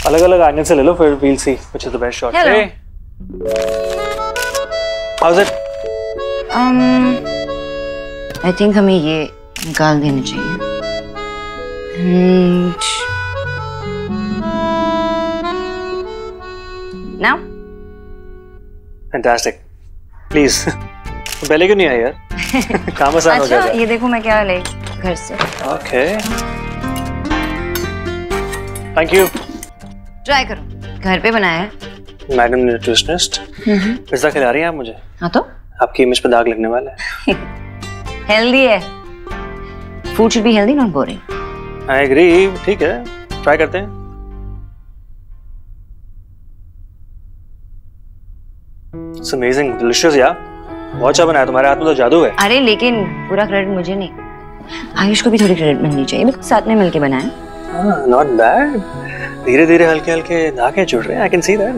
[SPEAKER 2] अलग अलग एंगल से ले लो, फिर we'll see which is the best shot.
[SPEAKER 4] Hello.
[SPEAKER 2] Hey. How's it?
[SPEAKER 6] I think हमें ये निकाल देना चाहिए। And now?
[SPEAKER 2] Fantastic. Please. पहले क्यों नहीं आई यार? काम आसान हो
[SPEAKER 6] अच्छा
[SPEAKER 2] जाएगा।
[SPEAKER 6] ये देखो मैं क्या ले घर से।
[SPEAKER 2] Okay. Thank you.
[SPEAKER 6] ट्राई करो, घर पे बनाया है।
[SPEAKER 2] Madam nutritionist. पिज्जा खिला रही हैं आप मुझे?
[SPEAKER 6] हाँ तो?
[SPEAKER 2] आपकी इमेज पे दाग लगने वाला है।
[SPEAKER 6] हेल्दी है। Food should be healthy, not boring.
[SPEAKER 2] I agree, ठीक है, ट्राई करते हैं। It's amazing, delicious यार। बहुत अच्छा बनाया, तुम्हारे हाथ में तो जादू है।
[SPEAKER 6] अरे लेकिन पूरा क्रेडिट मुझे नहीं, आयुष को भी थोड़ी क्रेडिट मिलनी चाहिए, बिल्कुल साथ में मिलके बनाए।
[SPEAKER 2] Not bad. धीरे धीरे हल्के हल्के धागे जुड़ रहे हैं, आई कैन सी दैट।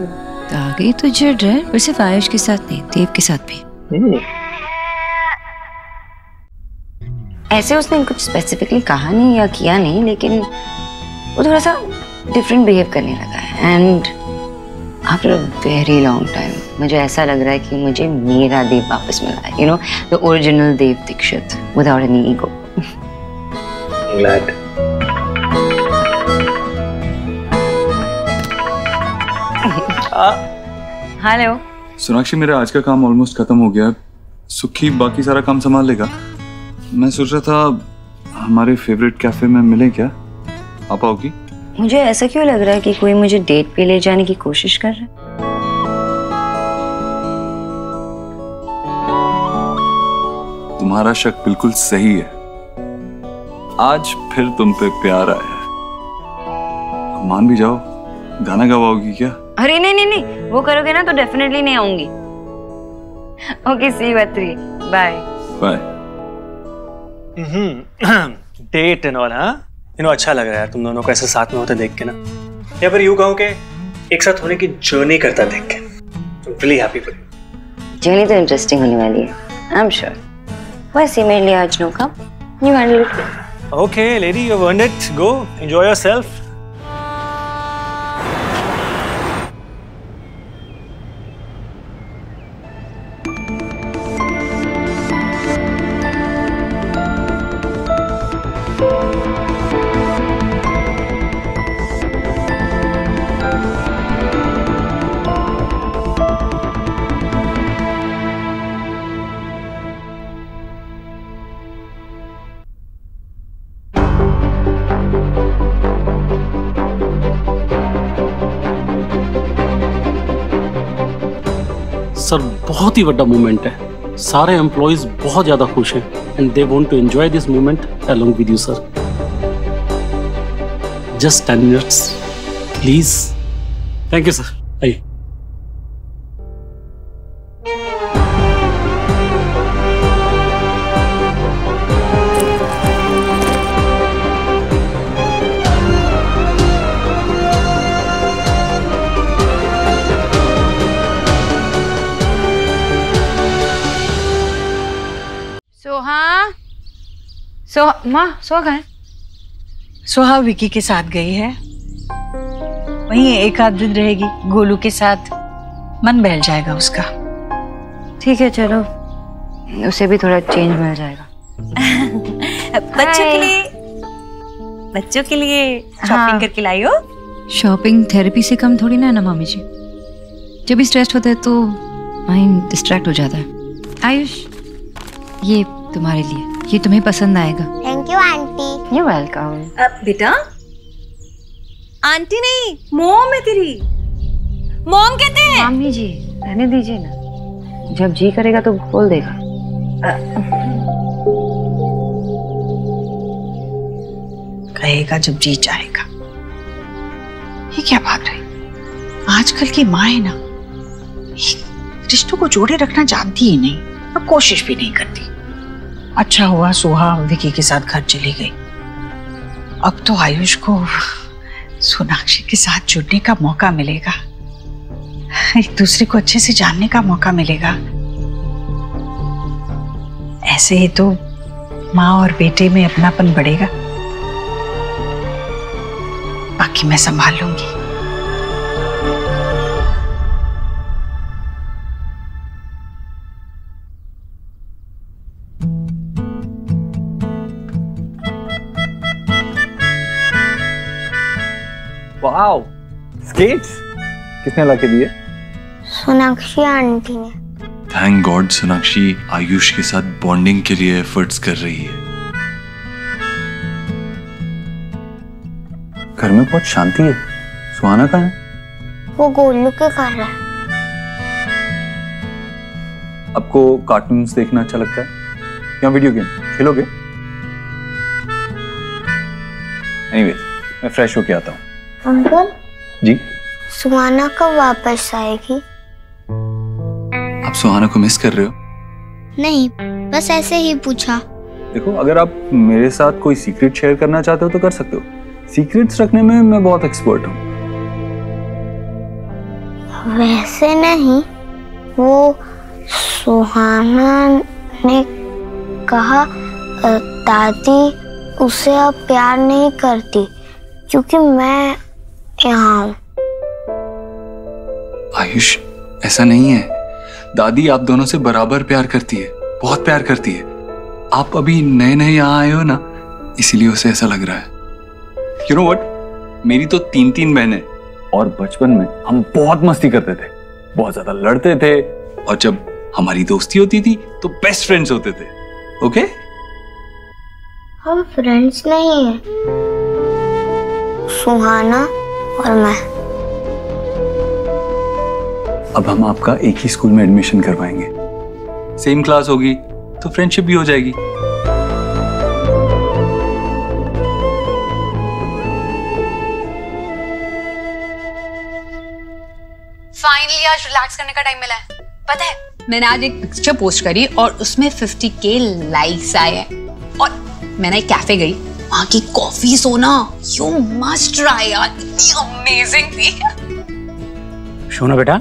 [SPEAKER 6] धागे तो जुड़ रहे हैं, पर सिर्फ आयुष के साथ नहीं, देव के साथ भी। ऐसे उसने कुछ स्पेसिफिकली कहा नहीं या किया नहीं, लेकिन वो थोड़ा सा डिफरेंट बिहेव करने लगा है। And after a very long time मुझे ऐसा लग रहा है कि मुझे मेरा देव वापस मिला है, you know, the original Dev Dixit without any ego.
[SPEAKER 2] Glad.
[SPEAKER 6] Hello
[SPEAKER 1] Sonakshi, मेरा आज का काम ऑलमोस्ट खत्म हो गया। सुखी बाकी सारा काम संभाल लेगा। मैं सोच रहा था हमारे फेवरेट कैफे में मिले क्या? आप आओगी?
[SPEAKER 6] मुझे ऐसा क्यों लग रहा है कि कोई मुझे डेट पे ले जाने की कोशिश कर रहा है?
[SPEAKER 1] तुम्हारा शक बिल्कुल सही है। आज फिर तुम पे प्यार आया है। मान भी जाओ, गाना गवाओगी क्या?
[SPEAKER 6] अरे नहीं नहीं नहीं, वो करोगे ना तो डेफिनेटली नहीं आऊंगी। Okay, see you at 3, bye
[SPEAKER 1] bye.
[SPEAKER 2] Date and all, हाँ? यू नो, अच्छा लग रहा है तुम दोनों को ऐसे साथ में होते देख के ना, या फिर यूं कहूं कि एक साथ होने की जर्नी करता देख के। I'm really happy for you.
[SPEAKER 6] Journey तो इंटरेस्टिंग होने वाली है, आई एम श्योर। वैसे मेरे लिए आज no come, you handle it.
[SPEAKER 2] Okay, lady, you've earned it. Go, enjoy yourself.
[SPEAKER 10] Sir बहुत ही बड़ा मूवमेंट है, सारे एम्प्लॉइज बहुत ज्यादा खुश हैं and they want to enjoy this movement along with you sir. Just 10 minutes please. Thank you sir. आइए।
[SPEAKER 6] सोहा कहाँ है?
[SPEAKER 3] सोहा विकी के साथ गई है, वहीं एक आध दिन रहेगी गोलू के साथ, मन बहल जाएगा उसका।
[SPEAKER 6] ठीक है चलो, उसे भी थोड़ा चेंज मिल जाएगा।
[SPEAKER 12] बच्चों के लिए शॉपिंग करके लाई हो?
[SPEAKER 4] शॉपिंग थेरेपी से कम थोड़ी ना है ना मामी जी। जब भी स्ट्रेस्ड होता है तो माइंड डिस्ट्रैक्ट हो जाता है। आयुष, ये तुम्हारे लिए, ये तुम्हें पसंद आएगा।
[SPEAKER 5] Thank you aunty.
[SPEAKER 6] You welcome.
[SPEAKER 12] बेटा, आंटी नहीं, मॉम है तेरी। मॉम कहते हैं।
[SPEAKER 6] मामी जी रहने दीजिए ना, जब जी करेगा तो बोल देगा।
[SPEAKER 3] कहेगा जब जी चाहेगा। ये क्या बात है? आजकल की माँ है ना, रिश्तों को जोड़े रखना जानती ही नहीं और कोशिश भी नहीं करती। अच्छा हुआ सोहा विकी के साथ घर चली गई। अब तो आयुष को सोनाक्षी के साथ जुड़ने का मौका मिलेगा, एक दूसरे को अच्छे से जानने का मौका मिलेगा। ऐसे ही तो माँ और बेटे में अपनापन बढ़ेगा। बाकी मैं संभाल लूंगी।
[SPEAKER 8] वाओ, स्केट्स किसने ला के दिए?
[SPEAKER 5] सोनाक्षी आंटी ने।
[SPEAKER 1] थैंक गॉड सोनाक्षी आयुष के साथ बॉन्डिंग के लिए एफर्ट्स कर रही है।
[SPEAKER 8] घर में बहुत शांति है। सुहाना कहाँ है?
[SPEAKER 5] वो गोलू के कर रहा है।
[SPEAKER 8] आपको कार्टून्स देखना अच्छा लगता है या वीडियो गेम खेलोगे? एनीवे, मैं फ्रेश होके आता हूँ।
[SPEAKER 5] अंकल
[SPEAKER 8] जी?
[SPEAKER 5] सुहाना कब वापस आएगी?
[SPEAKER 1] आप सुहाना को मिस कर रहे हो?
[SPEAKER 5] नहीं, बस ऐसे ही पूछा।
[SPEAKER 8] देखो, अगर आप मेरे साथ कोई सीक्रेट शेयर करना चाहते हो तो कर सकते हो। सीक्रेट्स रखने में मैं बहुत एक्सपर्ट हूँ।
[SPEAKER 5] वैसे नहीं, वो सुहाना ने कहा दादी उसे अब प्यार नहीं करती क्योंकि मैं यहाँ हूँ।
[SPEAKER 1] आयुष, ऐसा नहीं है। दादी आप दोनों से बराबर प्यार करती है, बहुत प्यार करती है। आप अभी नए नए यहाँ आए हो ना, इसीलिए उसे ऐसा लग रहा है।
[SPEAKER 8] You know what? मेरी तो 3 बहनें और बचपन में हम बहुत मस्ती करते थे, बहुत ज्यादा लड़ते थे
[SPEAKER 1] और जब हमारी दोस्ती होती थी तो बेस्ट फ्रेंड्स होते थे। ओके?
[SPEAKER 5] हम फ्रेंड्स नहीं हैं, सुहाना और मैं।
[SPEAKER 8] अब हम आपका एक ही स्कूल में एडमिशन करवाएंगे।
[SPEAKER 1] सेम क्लास होगी तो फ्रेंडशिप भी हो जाएगी।
[SPEAKER 13] फाइनली आज रिलैक्स करने का टाइम मिला है। पता है, मैंने आज एक पिक्चर पोस्ट करी और उसमें 50K लाइक्स आए हैं। और मैंने एक कैफे गई, वहां की कॉफी सोना यू मस्ट ट्राई यार, इतनी अमेजिंग थी।
[SPEAKER 2] सोना बेटा।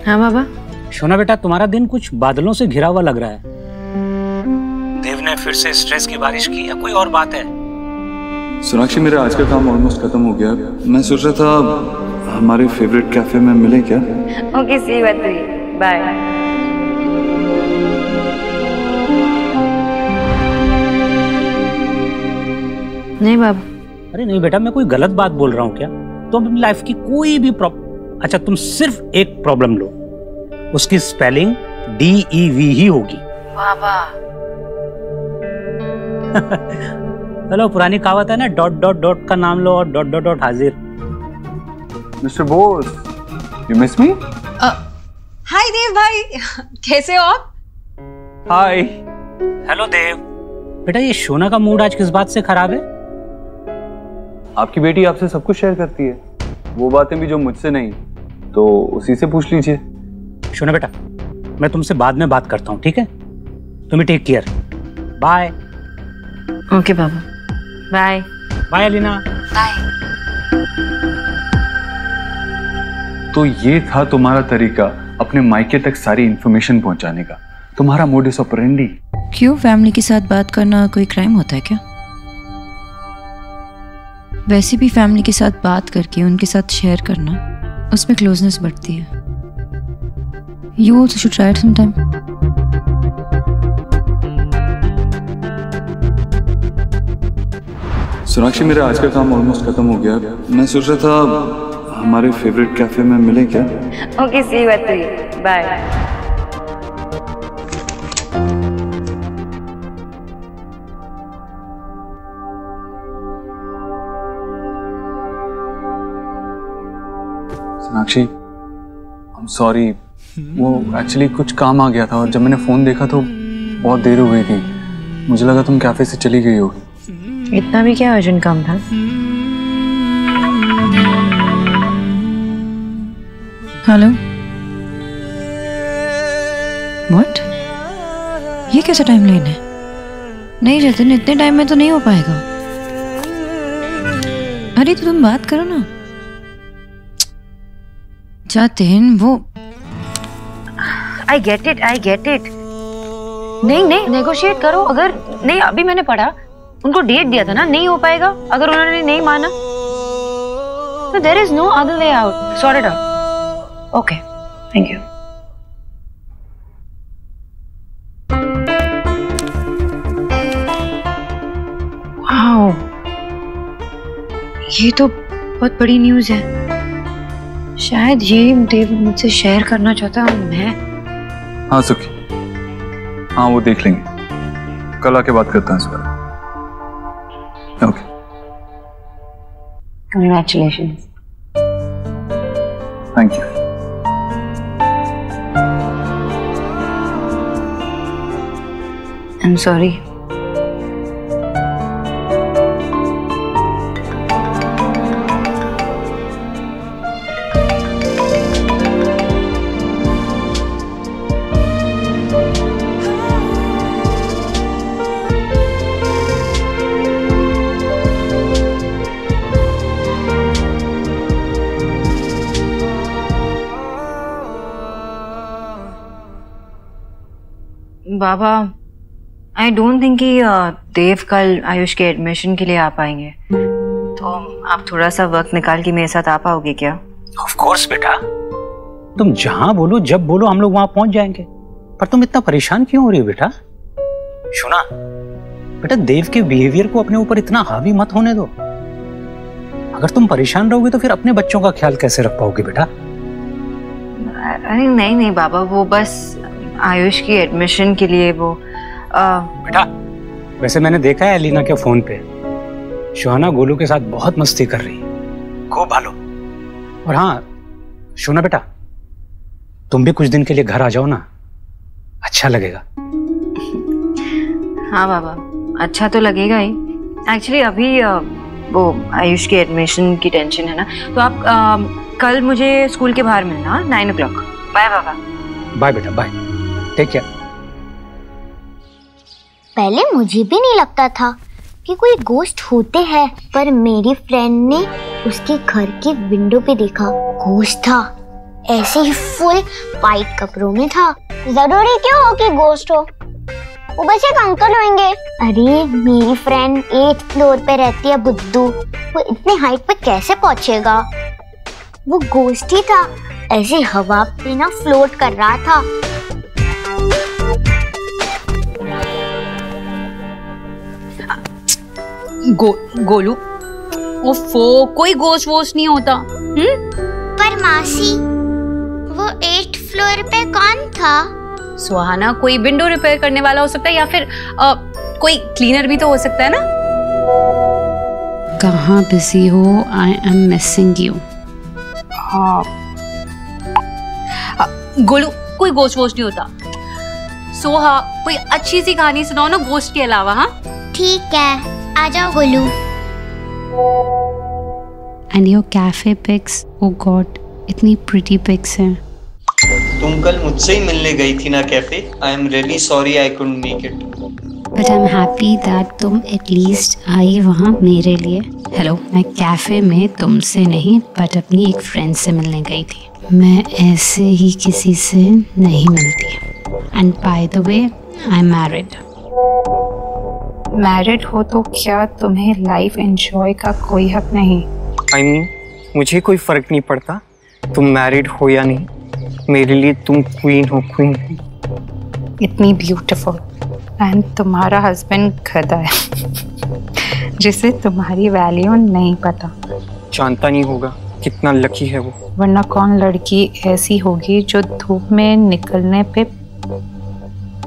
[SPEAKER 6] हाँ बाबा।
[SPEAKER 2] सोना बेटा, तुम्हारा दिन कुछ बादलों से घिरा हुआ लग रहा है। देव ने फिर से स्ट्रेस की बारिश की या कोई और बात है?
[SPEAKER 1] सोनाक्षी, मेरा आज का काम ऑलमोस्ट खत्म हो गया। मैं सोच रहा था हमारे फेवरेट कैफे में मिले क्या?
[SPEAKER 6] Okay, see you at 3, bye. नहीं बाबा।
[SPEAKER 2] अरे नहीं बेटा, मैं कोई गलत बात बोल रहा हूँ क्या? तुम अपनी लाइफ की कोई भी अच्छा, तुम सिर्फ एक प्रॉब्लम लो, उसकी स्पेलिंग DEV ही होगी।
[SPEAKER 6] बाबा।
[SPEAKER 2] हेलो, पुरानी कहावत है ना, डॉट डॉट डॉट का नाम लो और डॉट डॉट डॉट हाजिर।
[SPEAKER 8] Mister Bose, you miss me?
[SPEAKER 13] Hi Dev भाई, कैसे हो आप?
[SPEAKER 8] हाय।
[SPEAKER 2] हेलो देव। बेटा, ये सोना का मूड आज किस बात से खराब है?
[SPEAKER 8] आपकी बेटी आपसे सब कुछ शेयर करती है, वो बातें भी जो मुझसे नहीं, तो उसी से पूछ लीजिए।
[SPEAKER 2] सोना बेटा, मैं तुमसे बाद में बात करता हूँ, ठीक है? तुम्हें टेक केयर। बाय।
[SPEAKER 6] ओके बाबा, बाय।
[SPEAKER 2] बाय अलीना।
[SPEAKER 13] बाय।
[SPEAKER 8] तो ये था तुम्हारा तरीका अपने मायके तक सारी इंफॉर्मेशन पहुंचाने का, तुम्हारा मोडस ऑपरेंडी।
[SPEAKER 6] क्यों, फैमिली के साथ बात करना कोई क्राइम होता है क्या? वैसे भी फैमिली के साथ बात करके उनके साथ शेयर करना, उसमें क्लोजनेस बढ़ती है। You also should try it sometime.
[SPEAKER 1] Sonakshi, मेरा आज का काम ऑलमोस्ट खत्म हो गया। मैं सोच रहा था हमारे फेवरेट कैफे में मिले क्या?
[SPEAKER 6] Okay, see you at 3. Bye.
[SPEAKER 8] Sonakshi, I'm sorry, वो एक्चुअली कुछ काम आ गया था और जब मैंने फोन देखा तो बहुत देर हो गई थी। मुझे लगा तुम कैफे से चली गई हो।
[SPEAKER 6] इतना भी क्या अर्जेंट काम था? Hello, what? ये कैसा टाइम लेन है? नहीं जतिन, इतने टाइम में तो नहीं हो पाएगा। अरे तो तुम बात करो ना। जतिन, वो आई गेट इट। नहीं, नेगोशिएट करो। अगर नहीं, अभी मैंने पढ़ा, उनको डेट दिया था ना, नहीं हो पाएगा। अगर उन्होंने नहीं माना तो there is no other way out. Sort it out. Okay, thank you. Wow, ये तो
[SPEAKER 4] बहुत बड़ी न्यूज़ है। शायद ये देव मुझसे शेयर करना चाहता हूँ मैं।
[SPEAKER 1] हाँ सुखी, हाँ वो देख लेंगे, कल आके बात करते हैं इस बारे में। Okay,
[SPEAKER 4] congratulations.
[SPEAKER 1] Thank you.
[SPEAKER 4] I am sorry. Baba, I don't think कि देव कल आयुष के एडमिशन के लिए आ पाएंगे, तो आप थोड़ा सा वक्त निकाल के मेरे साथ आ पाओगे क्या?
[SPEAKER 2] ऑफ कोर्स बेटा, तुम जहां बोलो जब बोलो हम लोग वहां पहुंच जाएंगे। पर तुम इतना परेशान क्यों हो रही हो बेटा? सुना बेटा, देव के बिहेवियर को अपने ऊपर इतना हावी मत होने दो। अगर तुम परेशान रहोगे तो फिर अपने बच्चों का ख्याल कैसे रख पाओगे बेटा?
[SPEAKER 4] अरे नहीं नहीं बाबा, वो बस आयुष की एडमिशन के लिए वो
[SPEAKER 2] बेटा, वैसे मैंने देखा है एलिना के फोन पे शोहना गोलू के साथ बहुत मस्ती कर रही है, खूब भालो। और हाँ सुना बेटा, तुम भी कुछ दिन के लिए घर आ जाओ ना, अच्छा लगेगा।
[SPEAKER 4] हाँ बाबा, अच्छा तो लगेगा ही। एक्चुअली अभी वो आयुष के एडमिशन की टेंशन है ना, तो आप कल मुझे स्कूल के बाहर मिलना 9 o'clock। बाय बाबा।
[SPEAKER 2] बाय बेटा, बाय, टेक केयर।
[SPEAKER 5] पहले मुझे भी नहीं लगता था कि कोई गोश्त होते हैं, पर मेरी फ्रेंड ने उसके घर के विंडो पे देखा गोश्त था, ऐसे ही फुल वाइट कपड़ों में था। जरूरी क्यों हो कि गोश्त हो, वो बस एक अंकल होंगे। अरे मेरी फ्रेंड 8th फ्लोर पे रहती है बुद्धू, वो इतने हाइट पे कैसे पहुंचेगा? वो गोश्त ही था, ऐसे हवा पे ना फ्लोट कर रहा था।
[SPEAKER 13] गोलू, ओफो, कोई गोश्त वोश्त नहीं होता।
[SPEAKER 5] पर मासी, वो 8th फ्लोर पे कौन था?
[SPEAKER 13] सुहाना, कोई विंडो रिपेयर करने वाला हो सकता है, या फिर कोई क्लीनर भी तो हो सकता है ना।
[SPEAKER 7] कहाँ बिजी हो? I am missing you.
[SPEAKER 13] हाँ गोलू, कोई गोश्त वोश्त नहीं होता। सोहा, कोई अच्छी सी कहानी सुनाओ ना गोश्त के अलावा। हाँ
[SPEAKER 5] ठीक है, आ जाओ Golu.
[SPEAKER 7] And your cafe pics, oh god, इतनी प्रिटी पिक्स हैं।
[SPEAKER 11] तुम कल मुझसे ही मिलने गई थी ना cafe. I am really sorry I couldn't make it.
[SPEAKER 7] But I am happy that तुम एटलीस्ट आई वहाँ मेरे लिए। हेलो, मैं कैफे में तुमसे नहीं बट अपनी एक फ्रेंड से मिलने गई थी। मैं ऐसे ही किसी से नहीं मिलती। And by the way, I am married. Married हो तो क्या तुम्हें लाइफ एंजॉय का कोई हक नहीं?
[SPEAKER 14] I mean, मुझे कोई फर्क नहीं पड़ता तुम मैरिड हो या नहीं, मेरे लिए तुम क्वीन हो, क्वीन।
[SPEAKER 7] इतनी ब्यूटीफुल, एंड तुम्हारा हस्बैंड गधा है जिसे तुम्हारी वैल्यू नहीं पता।
[SPEAKER 14] जानता नहीं होगा कितना लकी है वो।
[SPEAKER 7] वरना कौन लड़की ऐसी होगी जो धूप में निकलने पे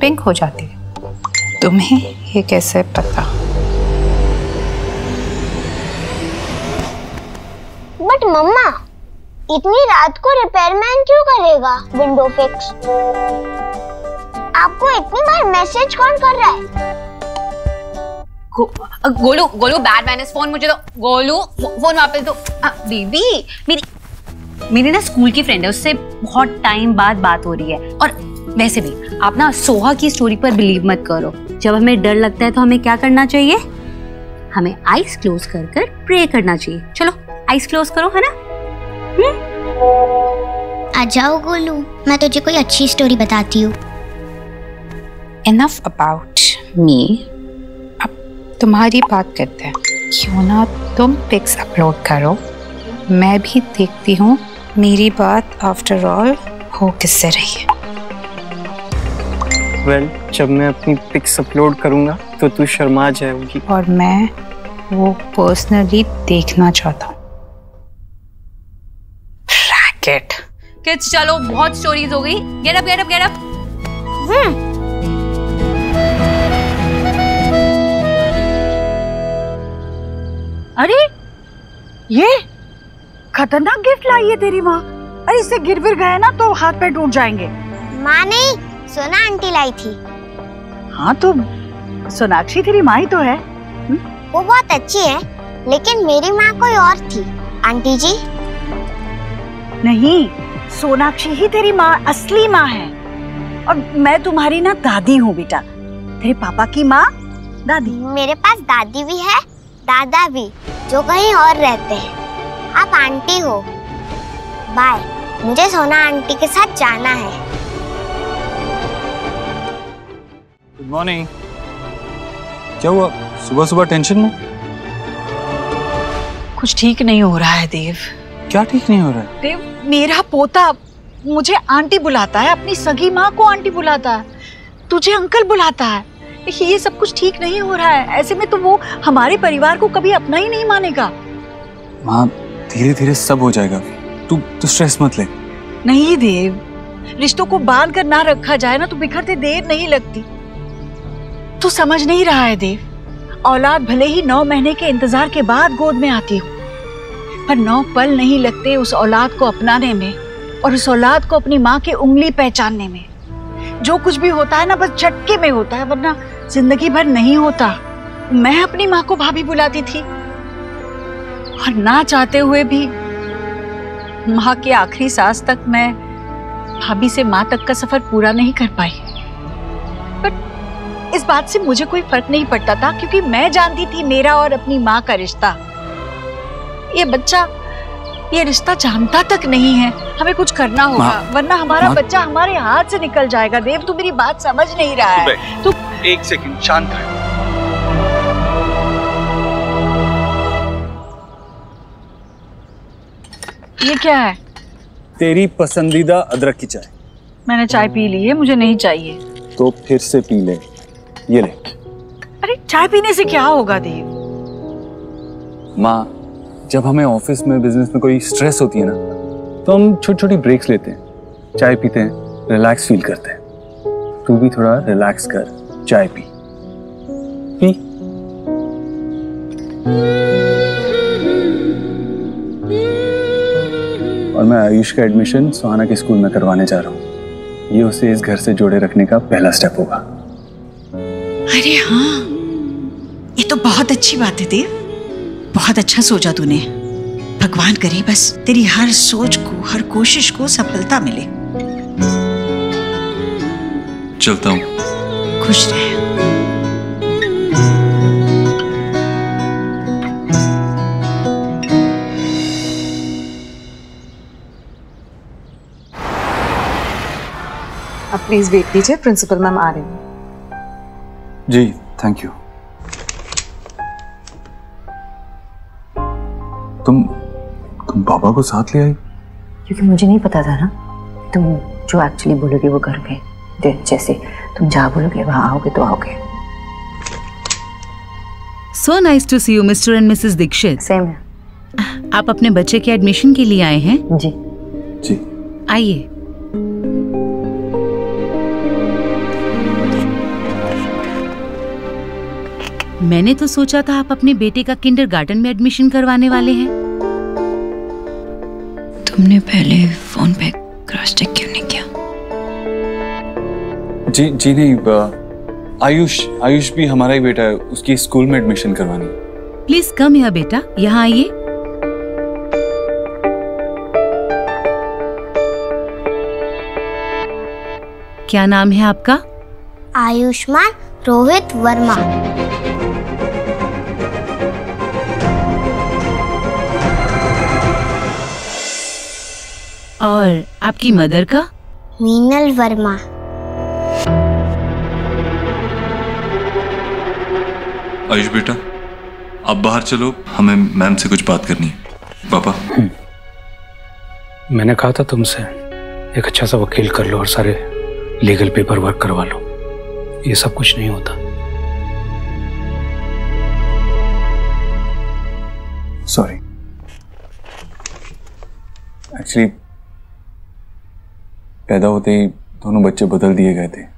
[SPEAKER 7] पिंक हो जाती है? तुम्हें ये कैसे पता?
[SPEAKER 5] बट मम्मा, इतनी रात को रिपेयरमैन क्यों करेगा विंडो फिक्स? आपको इतनी बार मैसेज कौन कर रहा है?
[SPEAKER 13] Golu, Golu, bad manners. Phone मुझे दो। गोलू, फोन वापस दो। बेबी, मेरी ना स्कूल की फ्रेंड है, उससे बहुत टाइम बाद बात हो रही है। और वैसे भी आप ना सोहा की स्टोरी पर बिलीव मत करो। जब हमें डर लगता है तो हमें क्या करना चाहिए? हमें आईज क्लोज कर कर प्रे करना चाहिए। चलो आईज क्लोज करो, है ना?
[SPEAKER 5] आ जाओ गोलू, मैं तुझे कोई अच्छी स्टोरी बताती हूँ।
[SPEAKER 7] Enough about me. अब तुम्हारी बात करते हैं। क्यों ना तुम पिक्स अपलोड करो, मैं भी देखती हूँ मेरी बात आफ्टर ऑल हो किससे रही है।
[SPEAKER 14] Well, जब मैं अपनी पिक्स अपलोड करूंगा तो तू शर्मा जाएगी।
[SPEAKER 7] और मैं वो पर्सनली देखना चाहता हूँ।
[SPEAKER 13] गेट किड्स, चलो बहुत स्टोरीज हो गई। Get up get up get up.
[SPEAKER 3] अरे ये खतरनाक गिफ्ट लाई है तेरी माँ। अरे इससे गिर विर गए ना तो हाथ पैर टूट जाएंगे।
[SPEAKER 5] माँ नहीं, सोना आंटी लाई थी।
[SPEAKER 3] हाँ तो सोनाक्षी तेरी माँ ही तो है।
[SPEAKER 5] वो बहुत अच्छी है, लेकिन मेरी माँ कोई और थी। आंटी जी
[SPEAKER 3] नहीं, सोनाक्षी ही तेरी माँ, असली माँ है। और मैं तुम्हारी ना दादी हूँ बेटा, तेरे पापा की माँ दादी।
[SPEAKER 5] मेरे पास दादी भी है, दादा भी, जो कहीं और रहते हैं। आप आंटी हो। बाय, मुझे सोना आंटी के साथ जाना है।
[SPEAKER 8] Good morning. क्या हुआ, सुबह सुबह टेंशन में?
[SPEAKER 3] कुछ ठीक नहीं हो रहा है देव।
[SPEAKER 8] क्या ठीक नहीं हो रहा है?
[SPEAKER 3] देव, मेरा पोता मुझे आंटी बुलाता है, अपनी सगी माँ को आंटी बुलाता है, तुझे अंकल बुलाता है। ये सब कुछ ठीक नहीं हो रहा है। ऐसे में तो वो हमारे परिवार को कभी अपना ही नहीं मानेगा।
[SPEAKER 8] माँ, धीरे धीरे सब हो जाएगा, तू स्ट्रेस मत ले।
[SPEAKER 3] नहीं देव, रिश्तों को बांध कर ना रखा जाए ना तो बिखरते देर नहीं लगती। तू समझ नहीं रहा है देव, औलाद भले ही 9 महीने के इंतजार के बाद गोद में आती हो, पर 9 पल नहीं लगते उस औलाद को अपनाने में और उस औलाद को अपनी माँ की उंगली पहचानने में। जो कुछ भी होता है ना बस झटके में होता है, वरना जिंदगी भर नहीं होता। मैं अपनी माँ को भाभी बुलाती थी और ना चाहते हुए भी माँ के आखिरी सांस तक मैं भाभी से माँ तक का सफर पूरा नहीं कर पाई। पर इस बात से मुझे कोई फर्क नहीं पड़ता था, क्योंकि मैं जानती थी मेरा और अपनी माँ का रिश्ता। ये बच्चा ये रिश्ता जानता तक नहीं है। हमें कुछ करना होगा, वरना हमारा बच्चा हमारे हाथ से निकल जाएगा। देव, तू मेरी बात समझ नहीं रहा है। तू
[SPEAKER 8] एक सेकंड शांत रह।
[SPEAKER 3] ये क्या है?
[SPEAKER 8] तेरी पसंदीदा अदरक की चाय।
[SPEAKER 3] मैंने चाय पी ली है, मुझे नहीं चाहिए।
[SPEAKER 8] तो फिर से पी ले, ये ले।
[SPEAKER 3] अरे चाय पीने से क्या होगा देव?
[SPEAKER 8] माँ, जब हमें ऑफिस में बिजनेस में कोई स्ट्रेस होती है ना, तो हम छोटी छोटी ब्रेक्स लेते हैं, चाय पीते हैं, रिलैक्स फील करते हैं। तू भी थोड़ा रिलैक्स कर, चाय पी। और मैं आयुष का एडमिशन सुहाना के स्कूल में करवाने जा रहा हूँ। ये उसे इस घर से जोड़े रखने का पहला स्टेप होगा।
[SPEAKER 3] अरे हाँ, ये तो बहुत अच्छी बात है देव, बहुत अच्छा सोचा तूने। भगवान करे बस तेरी हर सोच को, हर कोशिश को सफलता मिले।
[SPEAKER 1] चलता हूँ।
[SPEAKER 3] खुश रहे।
[SPEAKER 15] अब प्लीज वेट कीजिए, प्रिंसिपल मैम आ रही हैं।
[SPEAKER 8] जी थैंक यू। तुम बाबा को साथ ले आई?
[SPEAKER 6] क्योंकि मुझे नहीं पता था ना, तुम जो एक्चुअली बोलोगे वो करोगे। जैसे तुम जहाँ बोलोगे वहाँ आओगे तो आओगे।
[SPEAKER 16] So nice to see you, Mr. and Mrs. Dixit.
[SPEAKER 6] Same है।
[SPEAKER 16] आप अपने बच्चे के एडमिशन के लिए आए हैं?
[SPEAKER 6] जी।
[SPEAKER 8] जी।
[SPEAKER 16] आइए। मैंने तो सोचा था आप अपने बेटे का किंडरगार्टन में एडमिशन करवाने वाले हैं।
[SPEAKER 3] तुमने पहले फोन पे क्रॉस चेक क्यों नहीं किया?
[SPEAKER 8] जी नहीं, आयुष भी हमारा ही बेटा है, उसकी स्कूल में एडमिशन करवानी।
[SPEAKER 16] प्लीज कम हियर बेटा, यहाँ आइए। क्या नाम है आपका?
[SPEAKER 5] आयुष्मान रोहित वर्मा।
[SPEAKER 16] और आपकी मदर का?
[SPEAKER 5] मीनल वर्मा।
[SPEAKER 1] आयुष बेटा, आप बाहर चलो, हमें मैम से कुछ बात करनी है। पापा,
[SPEAKER 2] मैंने कहा था तुमसे एक अच्छा सा वकील कर लो और सारे लीगल पेपर वर्क करवा लो। ये सब कुछ नहीं होता।
[SPEAKER 8] सॉरी, एक्चुअली
[SPEAKER 1] पैदा होते ही दोनों बच्चे बदल दिए गए थे।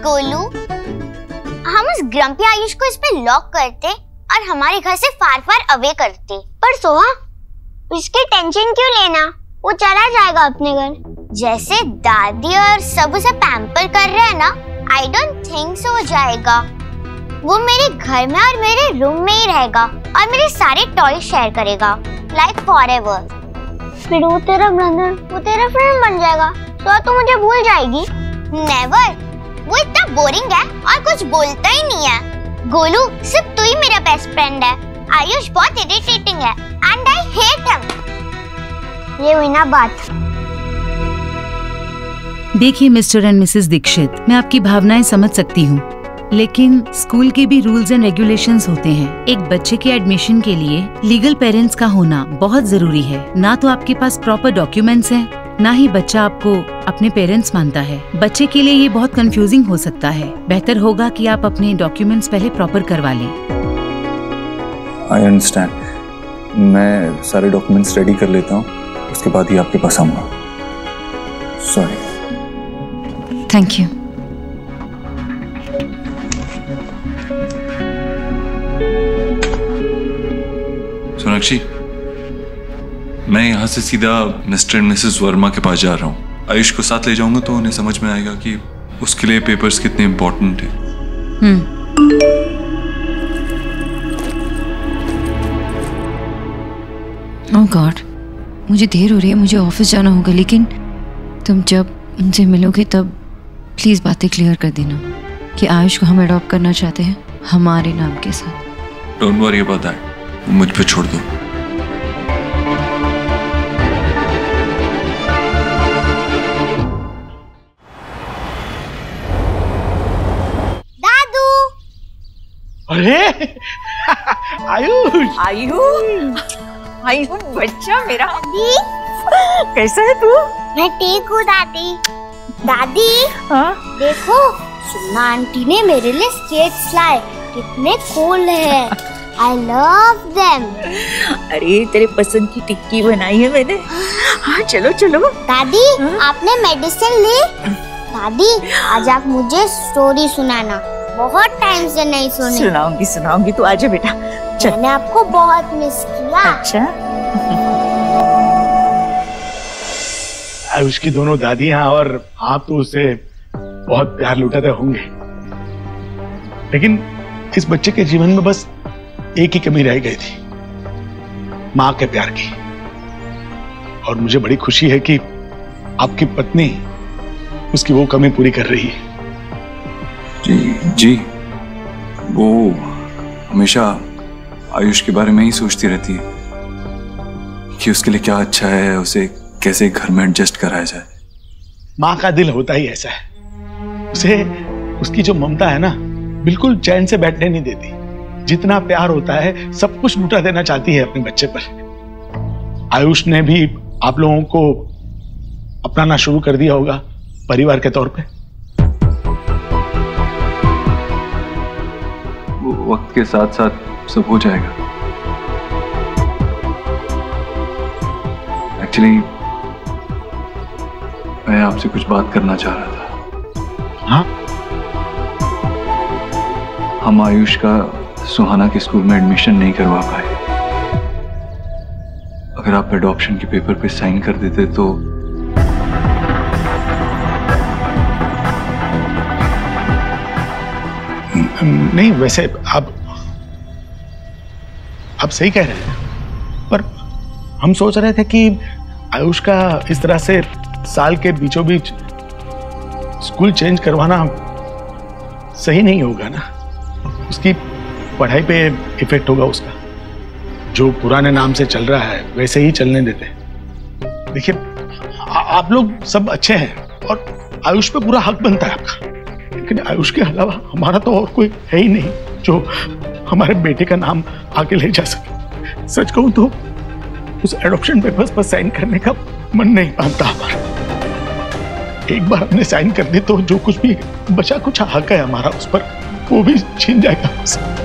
[SPEAKER 5] गोलू, हम उस ग्रम्पी आयुष को इस पे लॉक करते और हमारे घर से फार फार अवे करते। पर सोहा, उसकी टेंशन क्यों लेना, वो चला जाएगा अपने घर। जैसे दादी और सब उसे पैम्पर कर रहे हैं ना, आई डोंट थिंक सो हो जाएगा। वो मेरे घर में और मेरे रूम में ही रहेगा और मेरे सारे टॉय शेयर करेगा, लाइक फॉरएवर। फिर वो तेरा ब्रदर, वो तेरा फ्रेंड बन जाएगा, तो तू मुझे भूल जाएगी? नेवर। वो इतना बोरिंग है और कुछ बोलता ही नहीं है। गोलू, सिर्फ तू ही मेरा बेस्ट फ्रेंड है। आयुष बहुत इरिटेटिंग है एंड आई हेट हिम। ये हुई ना बात।
[SPEAKER 16] देखिए मिस्टर एंड मिसेस दीक्षित, मैं आपकी भावनाएं समझ सकती हूँ, लेकिन स्कूल के भी रूल्स एंड रेगुलेशंस होते हैं। एक बच्चे के एडमिशन के लिए लीगल पेरेंट्स का होना बहुत जरूरी है। ना तो आपके पास प्रॉपर डॉक्यूमेंट्स हैं, ना ही बच्चा आपको अपने पेरेंट्स मानता है। बच्चे के लिए ये बहुत कंफ्यूजिंग हो सकता है। बेहतर होगा कि आप अपने डॉक्यूमेंट्स पहले प्रॉपर करवा लें।
[SPEAKER 1] आई अंडरस्टैंड, मैं सारे डॉक्यूमेंट्स रेडी कर लेता हूँ, उसके बाद ही आपके पास आऊंगा। सॉरी।
[SPEAKER 6] Thank you.
[SPEAKER 1] सोनाक्षी, मैं यहाँ से सीधा मिस्टर एंड मिसेस वर्मा के पास जा रहा हूँ। आयुष को साथ ले जाऊंगा तो उन्हें समझ में आएगा कि उसके लिए पेपर्स कितने इम्पोर्टेंट हैं।
[SPEAKER 6] ओह गॉड, मुझे देर हो रही है, मुझे ऑफिस जाना होगा। लेकिन तुम जब उनसे मिलोगे तब प्लीज बातें क्लियर कर देना कि आयुष को हम अडॉप्ट करना चाहते हैं हमारे नाम के साथ।
[SPEAKER 1] डोंट वरी अबाउट दैट, मुझ पे छोड़ दो।
[SPEAKER 17] अरे आयुष,
[SPEAKER 3] आयुष बच्चा मेरा। कैसा है तू?
[SPEAKER 5] मैं ठीक हूँ दादी। दादी, देखो सुना आंटी ने मेरे लिए स्केट्स लाए, कितने कूल है। I love them.
[SPEAKER 3] अरे तेरे पसंद की टिक्की बनाई है मैंने। हाँ चलो चलो।
[SPEAKER 5] दादी, आपने मेडिसिन ली? दादी, आज आप मुझे स्टोरी सुनाना, बहुत टाइम से नहीं सुनी।
[SPEAKER 3] सुनाऊंगी सुनाऊंगी, तू आजा बेटा।
[SPEAKER 5] मैंने आपको बहुत मिस किया।
[SPEAKER 3] अच्छा।
[SPEAKER 17] आयुष की दोनों दादियां और आप तो उसे बहुत प्यार लुटाते होंगे, लेकिन इस बच्चे के जीवन में बस एक ही कमी रह गई थी, माँ के प्यार की। और मुझे बड़ी खुशी है कि आपकी पत्नी उसकी वो कमी पूरी कर रही है।
[SPEAKER 1] जी, वो हमेशा आयुष के बारे में ही सोचती रहती है कि उसके लिए क्या अच्छा है, उसे कैसे घर में एडजस्ट कराया जाए।
[SPEAKER 17] माँ का दिल होता ही ऐसा है, उसे उसकी जो ममता है ना, बिल्कुल चैन से बैठने नहीं देती। जितना प्यार होता है सब कुछ लुटा देना चाहती है अपने बच्चे पर। आयुष ने भी आप लोगों को अपनाना शुरू कर दिया होगा परिवार के तौर पे।
[SPEAKER 1] वक्त के साथ साथ सब हो जाएगा। एक्चुअली मैं आपसे कुछ बात करना चाह रहा था।
[SPEAKER 17] हाँ?
[SPEAKER 1] हम आयुष का सुहाना के स्कूल में एडमिशन नहीं करवा पाए। अगर आप एडॉप्शन के पेपर पे साइन कर देते तो
[SPEAKER 17] नहीं, वैसे आप सही कह रहे हैं, पर हम सोच रहे थे कि आयुष का इस तरह से साल के बीचों बीच स्कूल चेंज करवाना सही नहीं होगा ना। उसकी पढ़ाई पे इफेक्ट होगा उसका। जो पुराने नाम से चल रहा है वैसे ही चलने देते। देखिए, आप लोग सब अच्छे हैं और आयुष पे पूरा हक बनता है आपका, लेकिन आयुष के अलावा हमारा तो और कोई है ही नहीं जो हमारे बेटे का नाम आगे ले जा सके। सच कहूं तो उस एडॉप्शन पेपर्स पर साइन करने का मन नहीं मानता हमारा। एक बार हमने साइन कर दी तो जो कुछ भी बचा कुछ हक है हमारा उस पर, वो भी छीन जाएगा हमसे।